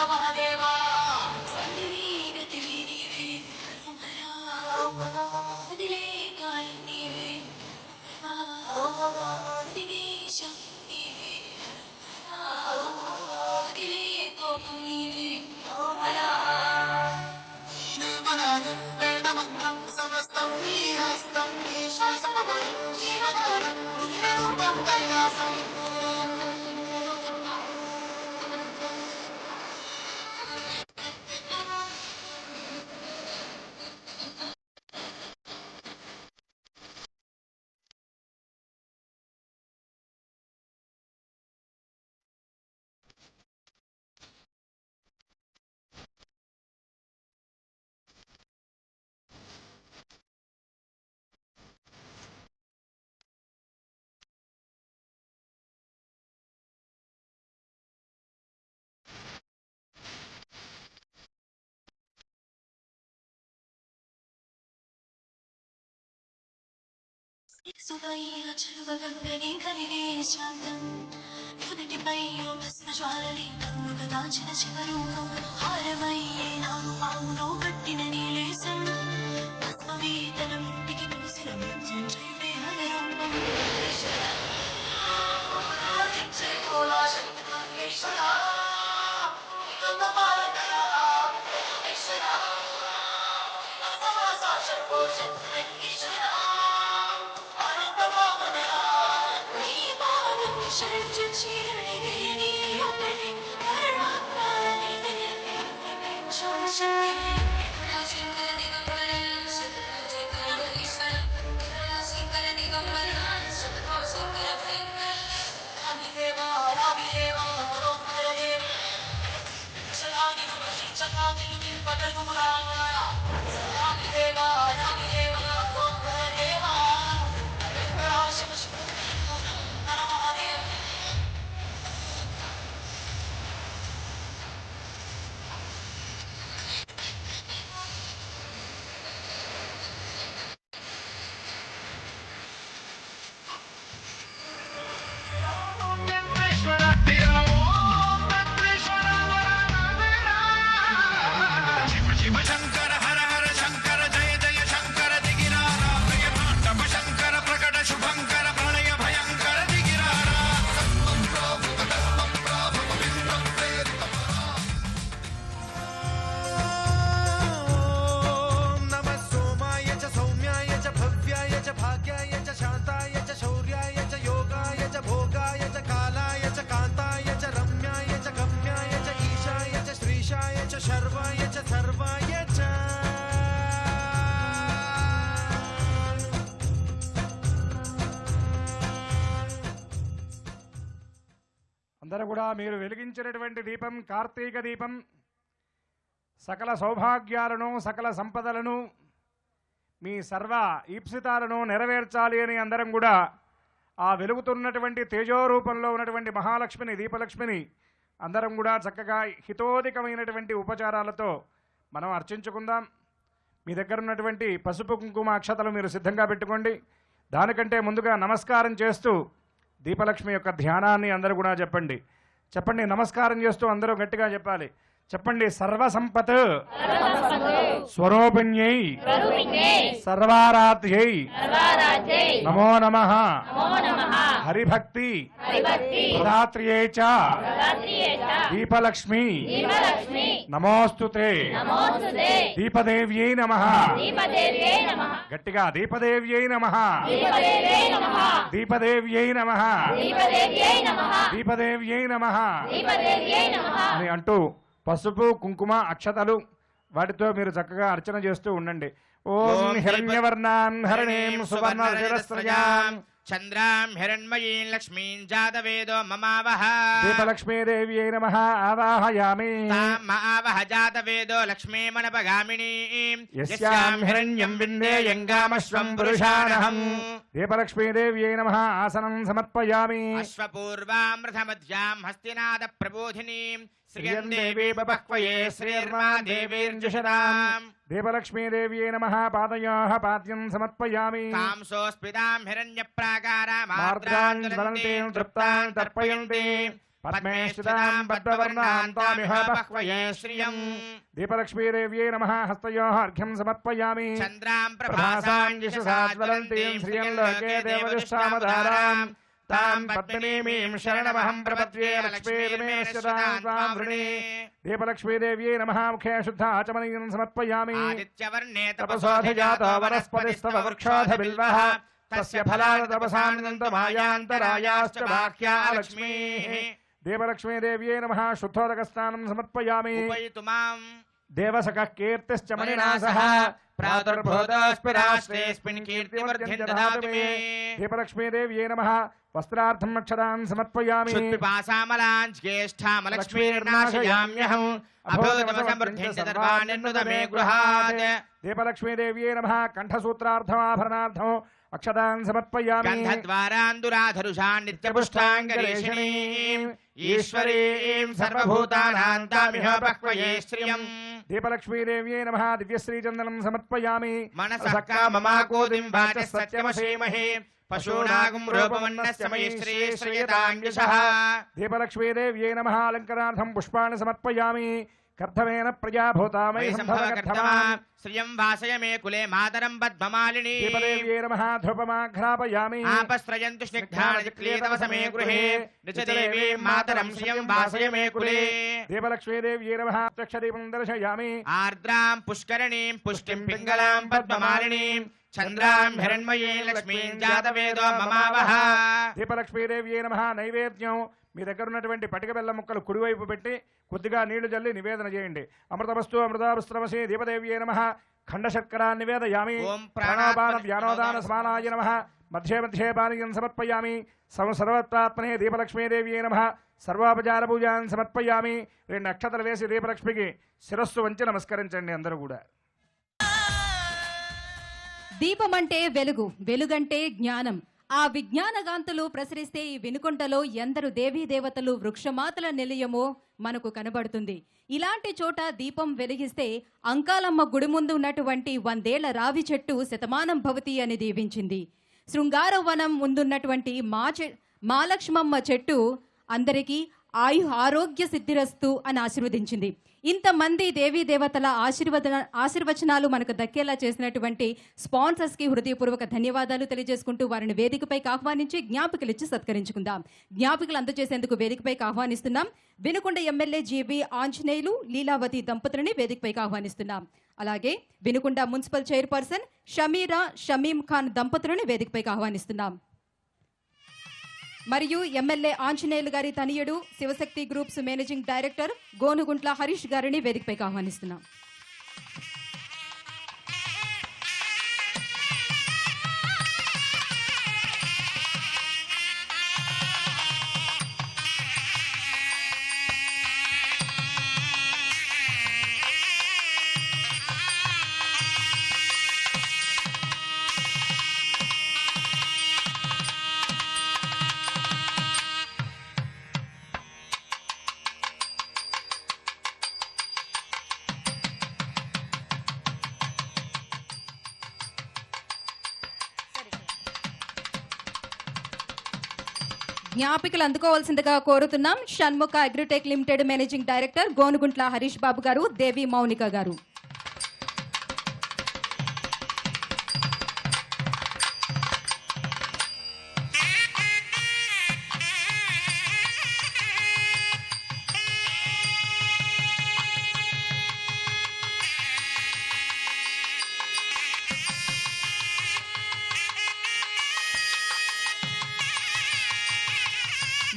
Speaker 1: సమస్తం హస్తం సువయ్య చెరువగంగని కలిగే శాంతం నుదుటిపై భస్మ జ్వాలలి నన్నుగా దాచిన శివరూపం హారమయ్యే నాను పావులో కట్టిన నీలేశం భస్మవేతనం ఇంటికి ముసిన మృత్యుంజయుడే హరరూపం
Speaker 5: అందరూ కూడా మీరు వెలిగించినటువంటి దీపం కార్తీక దీపం సకల సౌభాగ్యాలను సకల సంపదలను మీ సర్వ ఈప్సితాలను నెరవేర్చాలి అని అందరం కూడా ఆ వెలుగుతున్నటువంటి తేజోరూపంలో ఉన్నటువంటి మహాలక్ష్మిని దీపలక్ష్మిని అందరం కూడా చక్కగా హితోధికమైనటువంటి ఉపచారాలతో మనం అర్చించుకుందాం. మీ దగ్గర ఉన్నటువంటి పసుపు కుంకుమ అక్షతలు మీరు సిద్ధంగా పెట్టుకోండి. దానికంటే ముందుగా నమస్కారం చేస్తూ దీపలక్ష్మి యొక్క ధ్యానాన్ని అందరూ కూడా చెప్పండి. నమస్కారం చేస్తూ అందరూ గట్టిగా చెప్పాలి. చెప్పండి. సర్వసంపత్ స్వరూపిణ్యై సర్వారాధ్యై నమో నమః హరిభక్తి ప్రదాత్రియై చ దీపలక్ష్మి నమోస్తుతే దీపదేవ్యై నమః. గట్టిగా దీపదేవ్యై నమః దీపదేవ్యై నమః దీపదేవ్యై నమః అని అంటూ పసుపు కుంకుమ అక్షతలు వాటితో మీరు చక్కగా అర్చన చేస్తూ ఉండండి. ఓం హిరణ్యవర్ణాం హరిణీం సువర్ణ శిరస్త్రయాం
Speaker 4: చంద్రాం హిరణ్మయీం లక్ష్మీం జాతవేదో మమావహ
Speaker 5: దీపలక్ష్మీదేవ్యై నమః ఆవాహయామి
Speaker 4: తాం ఆవహ జాతవేదో లక్ష్మీమనపగామినీం
Speaker 5: యస్యాం హిరణ్యం విందేయం గామశ్వం పురుషానహం దీపలక్ష్మీదేవ్యై నమః ఆసనం సమర్పయామి
Speaker 4: అశ్వపూర్వామృతమధ్యాం హస్తినాద ప్రబోధినీం శ్రియం దేవీ
Speaker 5: బహ్వయే
Speaker 4: శ్రీర్మా దేవీర్జుషదాం
Speaker 5: దీపలక్ష్మీదేవ్యై నమః పాదయోః పాద్యం సమర్పయామి
Speaker 4: కాంసోస్పితాం
Speaker 5: మార్ద్రాన్ జ్వలంతీం తృప్తాన్ తర్పయంతి పద్మే స్థితాం పద్మవర్ణాం తామిహ బహ్వయే శ్రియం దీపలక్ష్మీదేవ్యై నమః హస్తయోః అర్ఘ్యం సమర్పయామి
Speaker 4: చంద్రాం
Speaker 5: ప్రభాసాం యశసా జ్వలంతీం శ్రియం లోకే దేవదుష్టామధారాం తాం పద్మినీమీం శరణమహం ప్రపద్యే లక్ష్మీర్మేశ్వరాం త్వాం వృణే దీపలక్ష్మీదేవ్యై నమః ముఖే శుద్ధ ఆచమనీయం సమర్పయామి
Speaker 4: ఆదిత్యవర్ణే
Speaker 5: తపసోధిజాతో వనస్పతిస్తవ వృక్షోధ బిల్వః తస్య ఫలాన తపసానందమాయాంతరాయాశ్చ బాహ్యా లక్ష్మీః దేవలక్ష్మీదేవ్యై నమః శుద్ధోదక స్నానం సమర్పయామి
Speaker 4: ఉపయితు మాం
Speaker 5: దేవసకః కీర్తిశ్చ మణినాసః
Speaker 4: ప్రాతుర్భూతోస్మిరాశ్రేస్మిన్ కీర్తివర్ధిం దదాతు మే
Speaker 5: దీపలక్ష్మీదేవ్యై నమః వస్త్రార్థం అక్షరాన్ సమర్పయామి
Speaker 4: శుద్ధిపాసామలాన్ జ్యేష్ఠామలక్ష్మీర్నాశయామ్యహం అభూతమసమృద్ధిం చ సర్వాణ్యన్నుత మే గృహాత్
Speaker 5: దీపలక్ష్మీదేవ్యై నమః కంఠసూత్రార్థమాభరణార్థం అక్షరాన్ సమర్పయామి
Speaker 4: గంధద్వారాందురాధరుషాన్ నిత్యపుష్టాంగరేషిణీం ఈశ్వరీం సర్వభూతానాం తామిహ బహ్వయే శ్రియం
Speaker 5: దీపలక్ష్మీదేవ్యై నమః దివ్యశ్రీచందనం సమర్పయామి
Speaker 4: మనసః కామమాకోదిం వాచః సత్యమసీమహే పశూనాగం రూపమన్నస్య మయి శ్రీ శ్రీయతాంగిషః
Speaker 5: దీపలక్ష్మీదేవ్యై నమః అలంకరార్థం పుష్పాన్ని సమర్పయామి కర్ధమేన ప్రజాభూతామై సంభవకర్ధమా
Speaker 4: శ్రియం వాసయ మే కులే మాతరం పద్మమాలిని
Speaker 5: దీపదేవ్యై నమః ధూపమాఘ్రాపయామి
Speaker 4: ఆపస్త్రయంతు స్నిగ్ధానక్లీతవస మే గృహే నిచదేవీం మాతరం శ్రియం వాసయ మే కులే
Speaker 5: దీపలక్ష్మీదేవ్యై నమః ప్రక్షదీపం దర్శయామి
Speaker 4: ఆర్ద్రాం పుష్కరిణీం పుష్టిం పింగళాం పద్మమాలినీం చంద్రాం హిరణ్మయీం లక్ష్మీం జాతవేదో మమావహ
Speaker 5: దీపలక్ష్మీదేవ్యై నమః నైవేద్యం మీ దగ్గర ఉన్నటువంటి పటిక బెల్లం ముక్కలు కుడివైపు పెట్టి కొద్దిగా నీళ్లు జల్లి నివేదన చేయండి అమృతవస్తు అమృతావస్త్రమసి దీపదేవ్యై నమః ఖండ శర్కరా నివేదయామి
Speaker 4: ఓం
Speaker 5: ప్రాణాపాన వ్యానోదాన స్మానాయ నమః మధ్యే మధ్యే పానీయం సమర్పయామి సర్వత్రాత్మనే దీపలక్ష్మీదేవ్యై నమః సర్వాపచార పూజాన్ సమర్పయామి 2 అక్షతలు వేసి దీపలక్ష్మికి శిరస్సు వంచి నమస్కరించండి అందరూ కూడా
Speaker 2: దీపమంటే వెలుగు వెలుగంటే జ్ఞానం ఆ విజ్ఞానగాంతులు ప్రసరిస్తే ఈ వినుకొండలో ఎందరు దేవీ దేవతలు వృక్షమాతల నిలయమో మనకు కనబడుతుంది ఇలాంటి చోట దీపం వెలిగిస్తే అంకాలమ్మ గుడి ముందు ఉన్నటువంటి 100 ఏళ్ల రావి చెట్టు శతమానం భవతి అని దీవించింది శృంగారవనం ముందున్నటువంటి మాలక్ష్మమ్మ చెట్టు అందరికీ ఆరోగ్య సిద్ధిరస్తు అని ఆశీర్వదించింది ఇంతమంది దేవీ దేవతల ఆశీర్వచనాలు మనకు దక్కేలా చేసినటువంటి స్పాన్సర్స్ కి హృదయపూర్వక ధన్యవాదాలు తెలియజేసుకుంటూ వారిని వేదికపైకి ఆహ్వానించి జ్ఞాపికలిచ్చి సత్కరించుకుందాం జ్ఞాపికలు అందజేసేందుకు వేదికపైకి ఆహ్వానిస్తున్నాం వినుకొండ ఎమ్మెల్యే జీవి ఆంజనేయులు లీలావతి దంపతులని వేదికపైకి ఆహ్వానిస్తున్నాం అలాగే వినుకొండ మున్సిపల్ చైర్పర్సన్ షమీరా షమీం ఖాన్ దంపతులని వేదికపైకి ఆహ్వానిస్తున్నాం మరియు ఎమ్మెల్యే ఆంజనేయులు గారి తనయుడు Shivashakti groups managing director Gonuguntla Harish గారిని వేదికపైకి ఆహ్వానిస్తున్నాం జ్ఞాపికలు అందుకోవాల్సిందిగా కోరుతున్నాం Shanmukha Agritech limited managing director Gonuguntla Harish Babu గారు దేవి మౌనిక గారు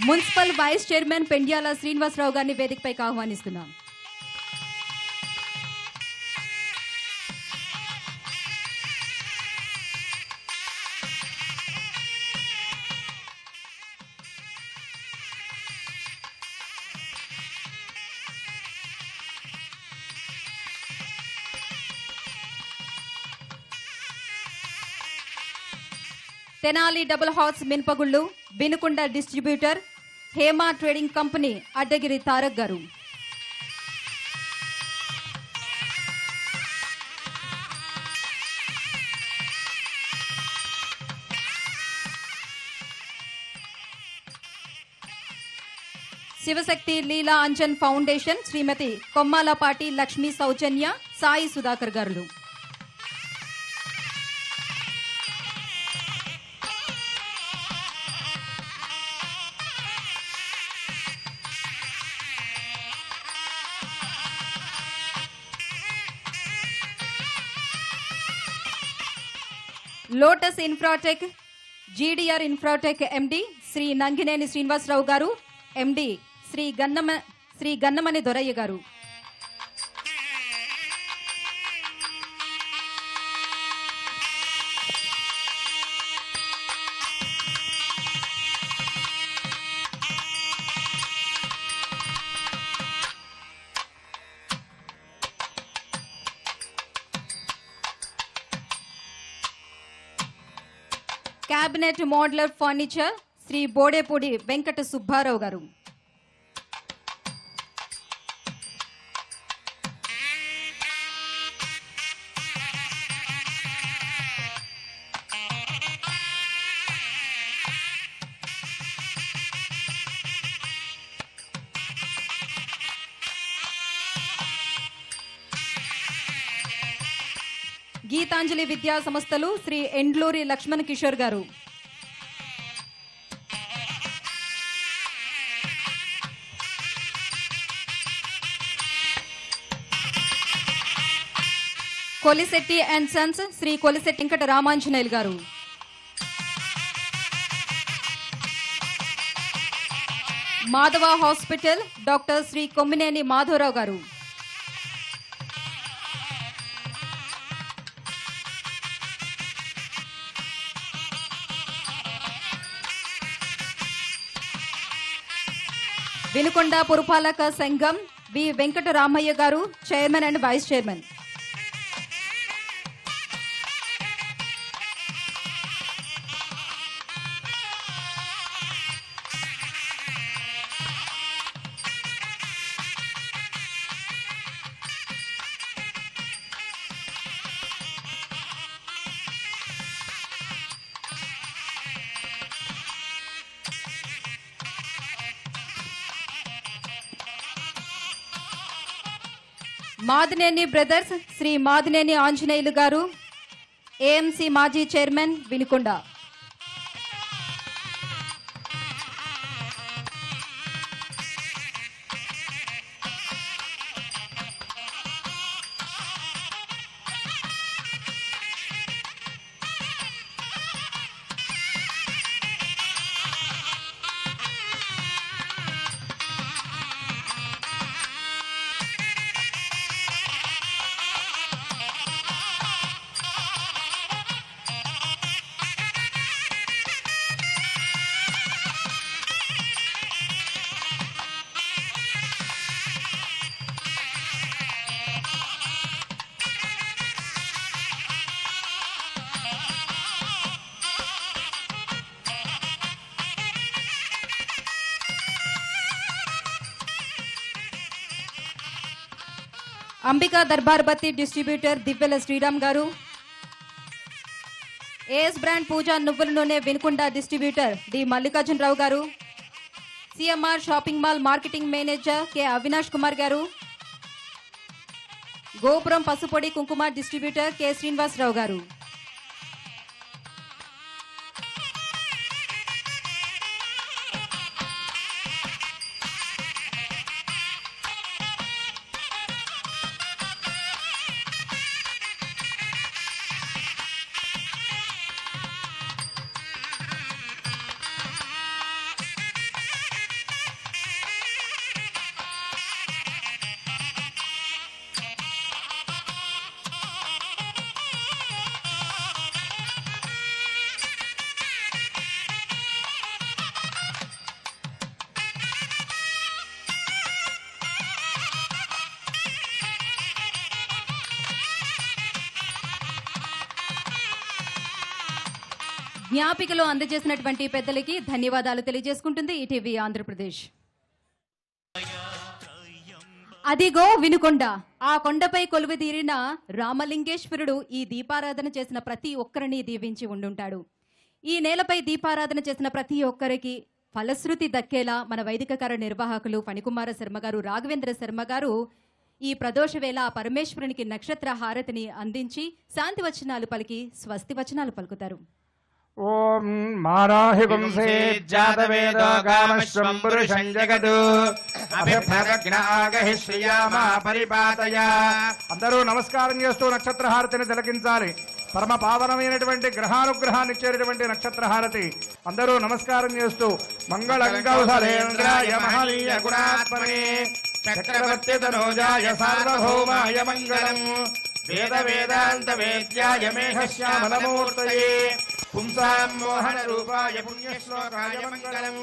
Speaker 2: municipal vice chairman Pendyala Srinivasarao గారిని వేదికపైకి ఆహ్వానిస్తున్నాం తెనాలి డబుల్ హార్స్ మినపగుళ్ళు Vinukonda distributor Hema trading company Addagiri Tarak గారు. శివశక్తి లీలా అంజన్ ఫౌండేషన్ శ్రీమతి కొమ్మాలపాటి లక్ష్మీ సౌజన్య సాయి సుధాకర్ గారు. Lotus Infratech GDR Infratech MD Shri Nangineni Srinivasarao గారు, ఎండి శ్రీ గన్నమని దొరయ్య గారు. Cabinet modular furniture Shri Bodepudi Venkata Subbarao గారు. గీతాంజలి విద్యా సంస్థలు శ్రీ ఎండ్లూరి లక్ష్మణ్ కిషోర్ గారు. కొలిశెట్టి అండ్ సన్స్ శ్రీ కొలిశెట్టి వెంకట రామాంజనేయులు గారు. మాధవ హాస్పిటల్ డాక్టర్ శ్రీ కొమ్మినేని మాధవరావు గారు. వినుకొండ పురపాలక సంఘం వి వెంకటరామయ్య గారు chairman and vice chairman. Madineni brothers Shri Madineni Anjaneyulu గారు, ఏఎంసీ మాజీ చైర్మన్ వినుకొండ. అంబికా దర్బార్ బత్తి డిస్ట్రిబ్యూటర్ దివ్యల శ్రీరామ్ గారు. ఏఎస్ బ్రాండ్ పూజా నువ్వుల నూనె వినుకొండ డిస్ట్రిబ్యూటర్ డి మల్లికార్జున రావు గారు. CMR shopping mall marketing manager K Avinash Kumar గారు. గోపురం పసుపొడి కుంకుమ డిస్ట్రిబ్యూటర్ కె శ్రీనివాసరావు గారు. జ్ఞాపికలో అందజేసినటువంటి పెద్దలకి ధన్యవాదాలు తెలియజేసుకుంటుంది ఈటీవీ ఆంధ్రప్రదేశ్. అదిగో వినుకొండ, ఆ కొండపై కొలువుదీరిన రామలింగేశ్వరుడు ఈ దీపారాధన చేసిన ప్రతి ఒక్కరిని దీవించి ఉండుంటాడు. ఈ నేలపై దీపారాధన చేసిన ప్రతి ఒక్కరికి ఫలశ్రుతి దక్కేలా మన వైదిక నిర్వాహకులు ఫణికుమార శర్మ గారు, రాఘవేంద్ర శర్మ గారు ఈ ప్రదోష వేళ పరమేశ్వరునికి నక్షత్ర హారతిని అందించి శాంతి వచనాలు పలికి స్వస్తి వచనాలు పలుకుతారు.
Speaker 5: ఓం మారాహి పుంసే జాతవేదో గామశ్వం పురుషం జగదు అభిభ్రదజ్ఞాగహి శ్రియామా పరిపాతయ. అందరూ నమస్కారం చేస్తూ నక్షత్రహారతిని తిలకించాలి. పరమ పావనమైనటువంటి గ్రహానుగ్రహాన్ని ఇచ్చేటటువంటి నక్షత్రహారతి. అందరూ నమస్కారం చేస్తూ మంగళంగౌధరేంద్రాయ మహనీయ గుణాత్మనే చక్రవర్తి తనోజాయ సార్వభౌమాయ మంగళం వేద వేదాంత వేద్యాయ మేఘశ్యామలమూర్తయే పుంసాం మోహన రూపాయ పుణ్యశ్లోకాయ మంగళం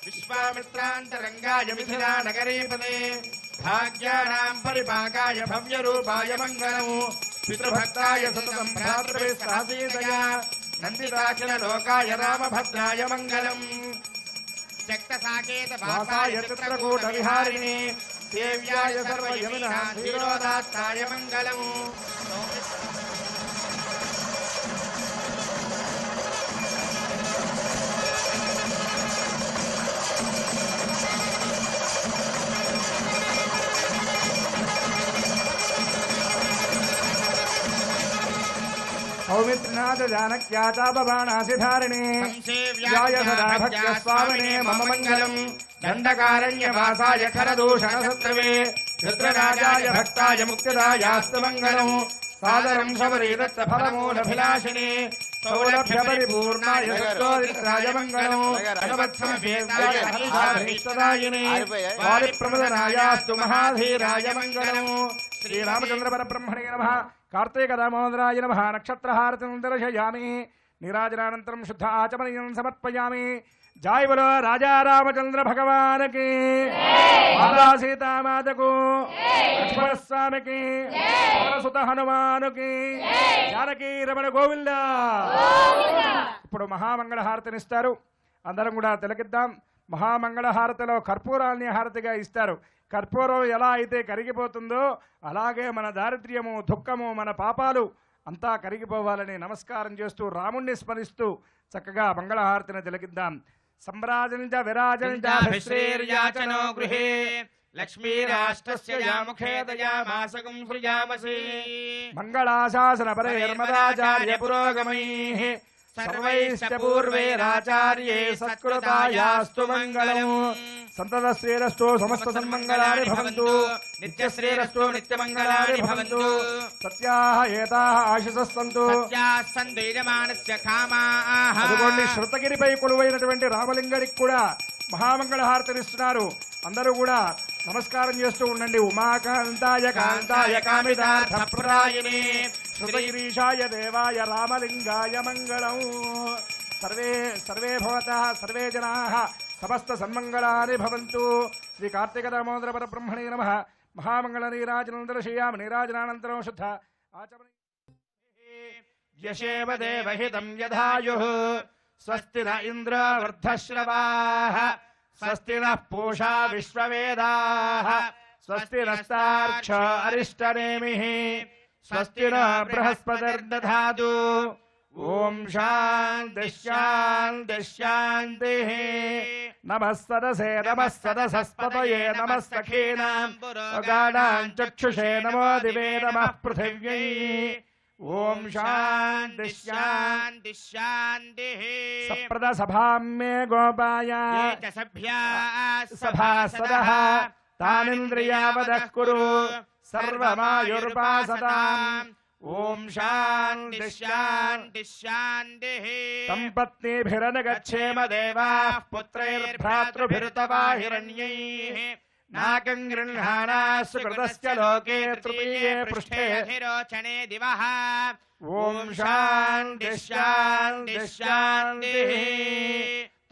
Speaker 5: విశ్వామిత్రాంతరంగాయ మిథిలా నగరీపదే భాగ్యానాం పరిపాకాయ భవ్య రూపాయ మంగళం పితృభక్తాయ సతతం భ్రాతృభిస్సాసీతయా నందితాఖిల లోకాయ రామభద్రాయ మంగళం
Speaker 4: శక్తసాకేత
Speaker 5: వాసాయ చిత్రకూట విహారిణి
Speaker 4: సేవ్యాయ సర్వయమినః ధీరోదాత్తాయ మంగళం.
Speaker 5: సౌమిత్రనాథ జానక్యాచాపబాణాసిధారిణి యాయ సదా భక్త్య స్వామినే మమ మంగళం దండకారణ్యవాసాయ ఖరదూషణ శత్రవే రుద్రరాజాయ భక్తాయ ముక్తిదాయాస్తు మంగళం సాదరం శబరీదత్త ఫలమూలభిలాషిని సౌలభ్య పరిపూర్ణాయ సత్యోదిత్రాయ మంగళం అనవత్సమభేద్యాయ హరిషాభీష్టదాయిని వారిప్రమదనాయాస్తు మహాధీరాయ మంగళం శ్రీరామచంద్ర పరబ్రహ్మణే నమః కార్తీక దామోదరాయ నమః నక్షత్రహారతిం దర్శయామి నీరాజనానంతరం శుద్ధ ఆచమనీయం సమర్పయామి జై బలో రాజా రామచంద్ర భగవాన్ కి మాతా సీతామాతకు లక్ష్మణ స్వామికి సుత హనుమానుకి జానకీ రమణ గోవింద. ఇప్పుడు మహామంగళ హారతినిస్తారు. అందరం కూడా తిలకిద్దాం. మహామంగళ హారతిలో కర్పూరాల్ని హారతిగా ఇస్తారు. కర్పూరం ఎలా అయితే కరిగిపోతుందో అలాగే మన దారిద్ర్యము, దుఃఖము, మన పాపాలు అంతా కరిగిపోవాలని నమస్కారం చేస్తూ రాముణ్ణి స్మరిస్తూ చక్కగా మంగళహారతిని తిలకిద్దాం. సంరాజంచ విరాజంచ
Speaker 4: శ్రీర్యాచనో గృహే లక్ష్మీరాష్ట్రస్య యాముఖే దయామాసకం సృజామసి
Speaker 5: మంగళాశాసన పరైర్మదాచార్య పురోగమైః సర్వైశ్చ పూర్వైరాచార్యే సత్కృతాయాస్తు మంగళం. సంతత శ్రీరస్తు సమస్త సన్మంగళాని భవంతు నిత్యశ్రీరస్తు నిత్యమంగళాని భవంతు. సత్యాః ఏతాః ఆశిషః సంతు. అదిగోండి శృతగిరిపై కొలువైనటువంటి రామలింగానికి కూడా మహామంగళ హారతినిస్తున్నారు. అందరూ కూడా నమస్కారం చేస్తూ ఉండండి. ఉమాకాంతాయ కాంతాయ కామితార్థప్రదాయిని శృతగిరీశాయ దేవాయ రామలింగాయ మంగళం. సర్వే భవతః సర్వే జనాః సమస్త సన్మంగళాని భవంతు. శ్రీ కార్తీక దామోదర పరబ్రహ్మణే నమః. మహామంగళ నీరాజనం దర్శయామి నీరాజనానంతరం శుద్ధ ఆచమన
Speaker 4: యశేవ దేవహితం యధాయుః స్వస్తి న ఇంద్రో వృద్ధశ్రవాః స్వస్తి నః పూషా విశ్వవేదాః స్వస్తి నస్తార్క్ష్యో అరిష్టనేమిః స్వస్తి న బృహస్పతిర్దధాతు. ఓం శాంతి శాంతి శాంతిః.
Speaker 5: నమః సదసే నమః సదసస్పతయే నమః సఖీనాం గాఢాం చక్షుషే నమో దివే నమః పృథివ్యై. ఓం శాంతి
Speaker 4: శాంతి శాంతిః.
Speaker 5: సప్రద సభాం మే గోపాయ సభాసదః తానింద్రియావదః కురు సర్వమాయుర్పాసతాం. ఓం శాంతి
Speaker 4: శాంతి శాంతిః.
Speaker 5: సంపత్నిభిరనగచ్చేమ
Speaker 4: దేవాః పుత్రైర్భ్రాతృభిరుతవా హిరణ్యైః నాకం గృహాణాః సుకృతస్య లోకే తృతీయే పృష్ఠే అధిరోచనే దివః. ఓం శాంతి శాంతి శాంతిః.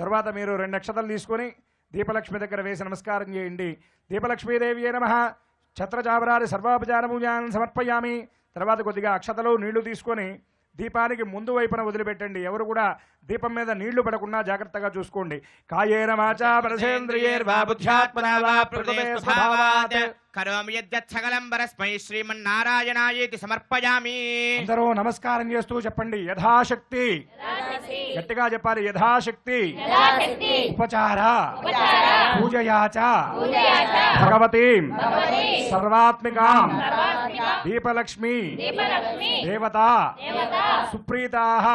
Speaker 5: తర్వాత మీరు 2 అక్షతలు తీసుకొని దీపలక్ష్మి దగ్గర వేసి నమస్కారం చేయండి. దీపలక్ష్మీదేవి నమః. ఛత్రచామరాది సర్వాపచార పూజాన్ సమర్పయామి. తర్వాత కొద్దిగా అక్షతలు నీళ్లు తీసుకొని దీపానికి ముందు వైపున వదిలిపెట్టండి. ఎవరు కూడా దీపం మీద నీళ్లు పడకుండా జాగ్రత్తగా చూసుకోండి. కాయేన వాచా పరసేంద్రియైర్వా బుద్ధ్యాత్మనా వా ప్రకృతే స్వభావాత్
Speaker 4: కరోమి యద్యత్ సకలం పరస్మై శ్రీమన్నారాయణాయేతి సమర్పయామి.
Speaker 5: అందరూ నమస్కారం చేస్తూ చెప్పండి. యథాశక్తి, గట్టిగా చెప్పాలి. యథాశక్తి ఉపచార పూజయాచ భగవతీం సర్వాత్మికాం దీపలక్ష్మి దేవత సుప్రీతాః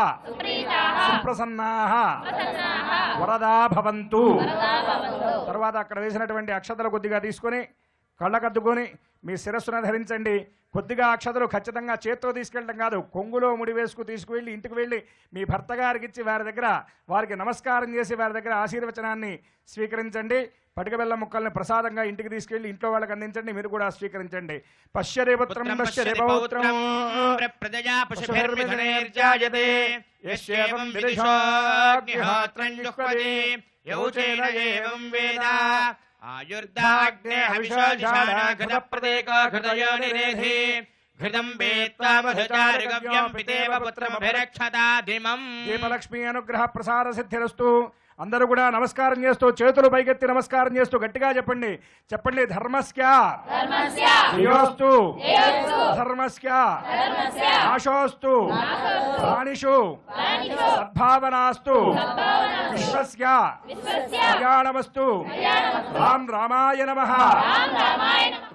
Speaker 5: సుప్రసన్నాః వరదా భవంతు. తర్వాత అక్కడ వేసినటువంటి అక్షతలు కొద్దిగా తీసుకొని కళ్ళకద్దుకొని మీ శిరస్సును ధరించండి. కొద్దిగా అక్షతలు ఖచ్చితంగా చేత్తో తీసుకెళ్ళడం కాదు, కొంగులో ముడి వేసుకు తీసుకువెళ్ళి ఇంటికి వెళ్ళి మీ భర్త గారికి ఇచ్చి వారికి నమస్కారం చేసి వారి దగ్గర ఆశీర్వచనాన్ని స్వీకరించండి. పటిక బెల్లం ముక్కల్ని ప్రసాదంగా ఇంటికి తీసుకెళ్లి ఇంట్లో వాళ్ళకి అందించండి. మీరు కూడా స్వీకరించండి. పశ్యరే పుత్రం పశ్యరే పౌత్రం
Speaker 4: ప్రజయా పశుభిర్మిథునైర్జాయతే యస్యేవం విదిశోగ్నిహోత్రం జుహ్వతి యౌచేన ఏవం వేద ఆయుర్దాగ్నే హవిషోషాఢ ప్రదేక హృదయో నిరేధి ఘృతం వేత్వా మధుచారుగవ్యం పితేవ పుత్రమభిరక్షతా ధిమం. దీపలక్ష్మి
Speaker 5: అనుగ్రహ ప్రసాద సిద్ధిరస్తు. అందరూ కూడా నమస్కారం చేస్తూ చేతులు పైకెత్తి నమస్కారం చేస్తూ గట్టిగా చెప్పండి. ధర్మస్య ధియోస్తు ధర్మస్య నాశోస్తు ప్రాణిషు సద్భావనాస్తు విశ్వస్య కళ్యాణమస్తు. రామ్ రామాయ నమః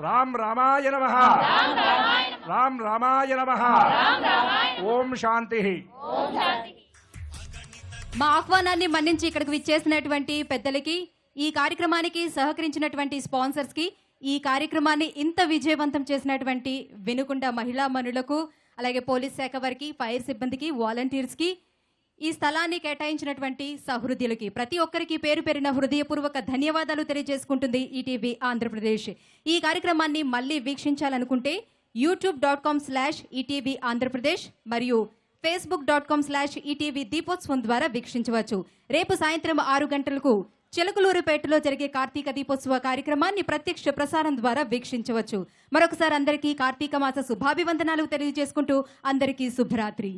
Speaker 5: రామ్ రామాయ నమః రామ్ రామాయ నమః. ఓం శాంతి.
Speaker 2: మా ఆహ్వానాన్ని మన్నించి ఇక్కడికి విచ్చేసినటువంటి పెద్దలకి, ఈ కార్యక్రమానికి సహకరించినటువంటి స్పాన్సర్స్ కి, ఈ కార్యక్రమాన్ని ఇంత విజయవంతం చేసినటువంటి వినుకొండ మహిళా మనులకు, అలాగే పోలీస్ శాఖ వారికి, ఫైర్ సిబ్బందికి, వాలంటీర్స్ కి, ఈ స్థలాన్ని కేటాయించినటువంటి సహృదయులకి ప్రతి ఒక్కరికి పేరు పేరిన హృదయపూర్వక ధన్యవాదాలు తెలియజేసుకుంటుంది ఈటీవీ ఆంధ్రప్రదేశ్. ఈ కార్యక్రమాన్ని మళ్ళీ వీక్షించాలనుకుంటే youtube.com/ETV ఆంధ్రప్రదేశ్ మరియు facebook.com/ETV దీపోత్సవం ద్వారా వీక్షించవచ్చు. రేపు సాయంత్రం 6 గంటలకు చిలకలూరుపేటలో జరిగే కార్తీక దీపోత్సవ కార్యక్రమాన్ని ప్రత్యక్ష ప్రసారం ద్వారా వీక్షించవచ్చు. మరొకసారి అందరికీ కార్తీక మాస శుభాభివందనాలు తెలియజేసుకుంటూ అందరికీ శుభరాత్రి.